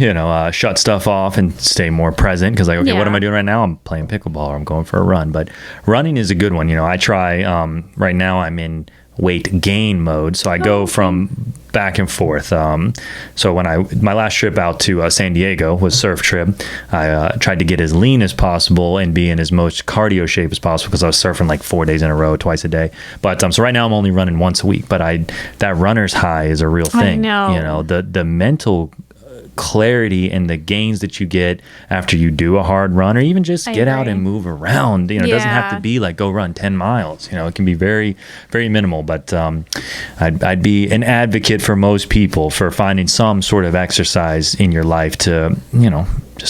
shut stuff off and stay more present. Cause like, okay, what am I doing right now? I'm playing pickleball or I'm going for a run, but running is a good one. I try, right now I'm in weight gain mode. So I go from back and forth. So when my last trip out to San Diego was surf trip, I tried to get as lean as possible and be in as most cardio shape as possible because I was surfing like 4 days in a row, twice a day. But so right now I'm only running once a week, but that runner's high is a real thing. I know. The mental clarity and the gains that you get after you do a hard run, or even just get out and move around. It doesn't have to be like go run 10 miles. It can be very, very minimal. But I'd be an advocate for most people for finding some sort of exercise in your life to,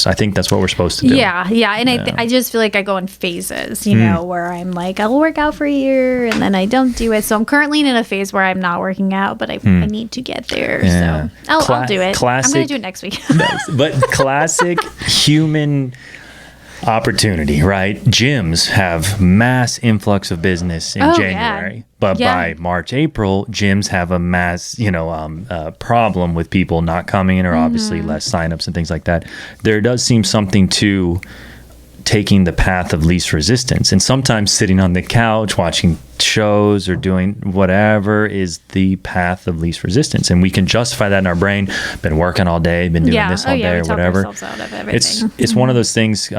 I think that's what we're supposed to do. Yeah. And I just feel like I go in phases, where I'm like, I'll work out for a year and then I don't do it. So I'm currently in a phase where I'm not working out, but I need to get there. Yeah. So I'll do it. Classic, I'm going to do it next week. But classic human opportunity, right? Gyms have mass influx of business in January. Yeah. But by March, April, gyms have a mass, problem with people not coming in, or obviously less signups and things like that. There does seem something to taking the path of least resistance. And sometimes sitting on the couch watching shows or doing whatever is the path of least resistance, and we can justify that in our brain. Been working all day, been doing this all day, or whatever. It's one of those things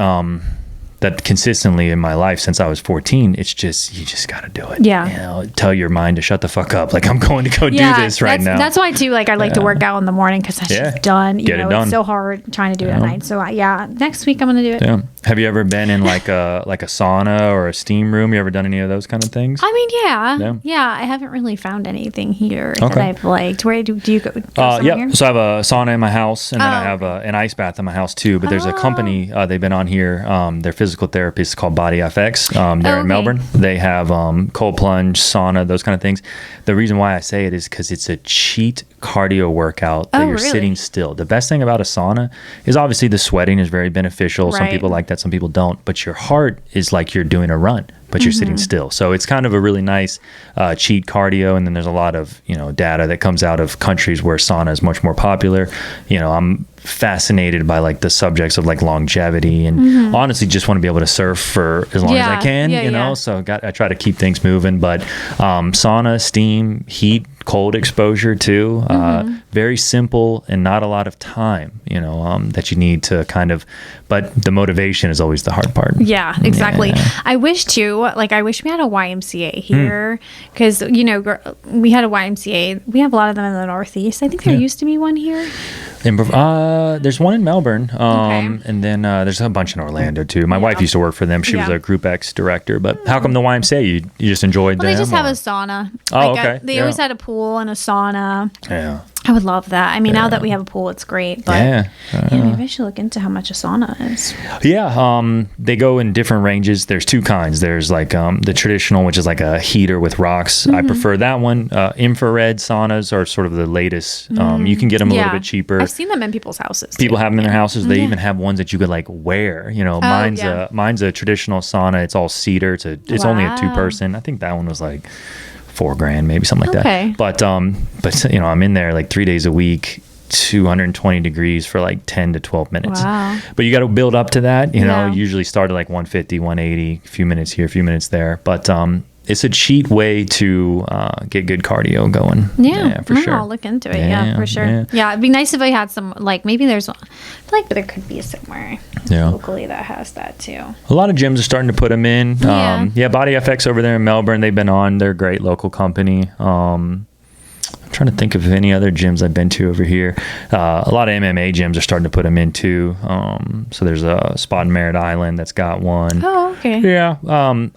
that consistently in my life since I was 14, it's just, you just got to do it. Yeah. You know, tell your mind to shut the fuck up. Like, I'm going to go do this right now. That's why too, like I like to work out in the morning because that's just done. You know, it's so hard trying to do it at night. So next week I'm going to do it. Yeah. Have you ever been in like a sauna or a steam room? You ever done any of those kind of things? I mean, yeah. I haven't really found anything here that I've liked. Where do you go? Yeah. So I have a sauna in my house, and then I have an ice bath in my house too. But there's a company, they've been on here. They're physical therapists called Body FX. They're in Melbourne. They have cold plunge, sauna, those kind of things. The reason why I say it is because it's a cheat cardio workout that you're sitting still. The best thing about a sauna is obviously the sweating is very beneficial. Some people like that, some people don't. But your heart is like you're doing a run, but you're sitting still. So it's kind of a really nice cheat cardio. And then there's a lot of, data that comes out of countries where sauna is much more popular. I'm fascinated by like the subjects of like longevity, and honestly just want to be able to surf for as long as I can, so I try to keep things moving. But sauna, steam, heat, cold exposure too, very simple and not a lot of time, that you need to but the motivation is always the hard part. Yeah, exactly. I wish too, I wish we had a YMCA here, because we had a YMCA. We have a lot of them in the Northeast. I think there used to be one here. There's one in Melbourne, and then there's a bunch in Orlando too. My wife used to work for them. She was a Group X director. But how come the YMCA? You just enjoyed them? They just have a sauna. Okay. They always had a pool and a sauna. Yeah. I would love that. I mean, now that we have a pool, it's great. But maybe I should look into how much a sauna is. Yeah, they go in different ranges. There's two kinds. There's like the traditional, which is like a heater with rocks. I prefer that one. Infrared saunas are sort of the latest. You can get them a little bit cheaper. I've seen them in people's houses. People have them in their houses. They even have ones that you could like wear. Mine's a traditional sauna. It's all cedar. It's only a 2-person. I think that one was like $4,000, maybe something like that. But I'm in there like 3 days a week, 220 degrees for like 10 to 12 minutes. Wow. But you got to build up to that. Usually start at like 150, 180, a few minutes here, a few minutes there. But it's a cheat way to get good cardio going. Yeah, for sure. I'll look into it. Yeah, for sure. Yeah, it'd be nice if I had some, like maybe there's one. I feel like there could be somewhere locally that has that too. A lot of gyms are starting to put them in. Body FX over there in Melbourne, they've been on. They're a great local company. I'm trying to think of any other gyms I've been to over here. A lot of MMA gyms are starting to put them in too. So there's a spot in Merritt Island that's got one. Oh, okay. Yeah.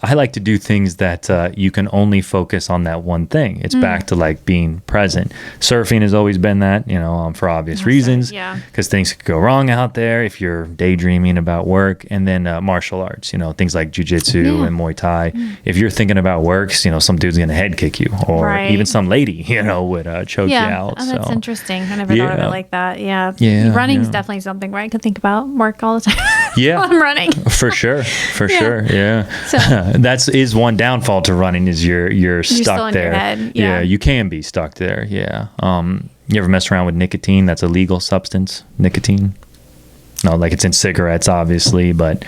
I like to do things that you can only focus on that one thing. It's back to like being present. Surfing has always been that, for obvious reasons. Yeah. Because things could go wrong out there if you're daydreaming about work. And then martial arts, things like jiu-jitsu and Muay Thai. If you're thinking about work, some dude's going to head kick you, or even some lady, would choke you out. Oh, that's interesting. I never thought of it like that. Yeah. Running's definitely something where I could think about work all the time. Yeah. While I'm running. For sure. Yeah. So, that is one downfall to running is you're stuck still in there. Your head. Yeah, you can be stuck there. Yeah. You ever mess around with nicotine? That's a legal substance. Nicotine. No, like it's in cigarettes, obviously, but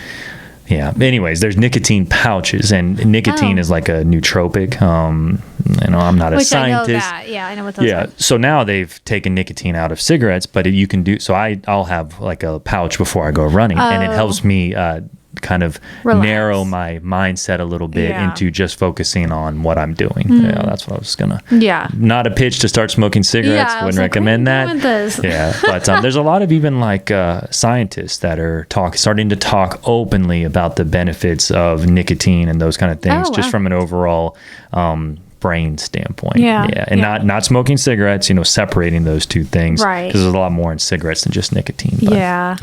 yeah. Anyways, there's nicotine pouches, and nicotine is like a nootropic. I'm not a scientist. I know that. Yeah, I know what those are. So now they've taken nicotine out of cigarettes, but you can do. So I'll have like a pouch before I go running, and it helps me kind of narrow my mindset a little bit into just focusing on what I'm doing. Yeah, that's what I was gonna. Yeah. Not a pitch to start smoking cigarettes. Wouldn't recommend that. Yeah, but there's a lot of even like scientists that are starting to talk openly about the benefits of nicotine and those kind of things, just from an overall brain standpoint. And not smoking cigarettes. separating those two things, right? Because there's a lot more in cigarettes than just nicotine. But, yeah.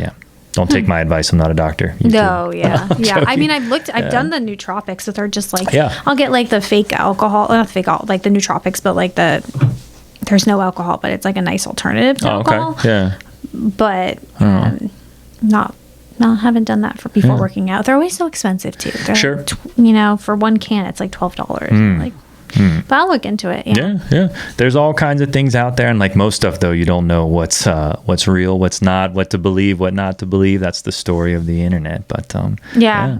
Don't take my advice. I'm not a doctor. I mean, I've done the nootropics that are just like, I'll get like the fake alcohol, not fake alcohol, like the nootropics, but like there's no alcohol, but it's like a nice alternative to alcohol. Okay. Yeah. But haven't done that before working out. They're always so expensive too. They're for one can, it's like $12. Like, But I'll look into it. Yeah. There's all kinds of things out there, and like most stuff, though, you don't know what's real, what's not, what to believe, what not to believe. That's the story of the internet. But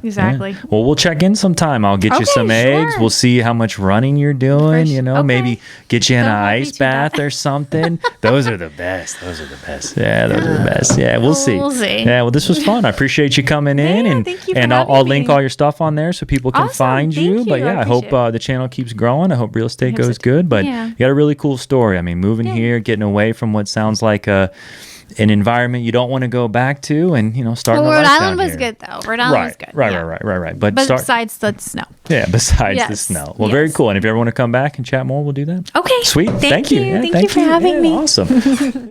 exactly. Yeah. Well, we'll check in sometime. I'll get you some eggs. We'll see how much running you're doing. Maybe get you in an ice bath or something. Those are the best. Yeah, those are the best. Yeah, we'll see. Yeah, well, this was fun. I appreciate you coming in, and I'll link all your stuff on there so people can find you. But I hope the channel keeps growing. I hope real estate goes good. But you got a really cool story. I mean, moving here, getting away from what sounds like an environment you don't want to go back to, and starting a life Rhode Island down was here. good though. Rhode Island was good. Right. But besides the snow. Yeah, besides the snow. Well, very cool. And if you ever want to come back and chat more, we'll do that. Okay. Sweet. Thank you. Thank you for having me. Awesome.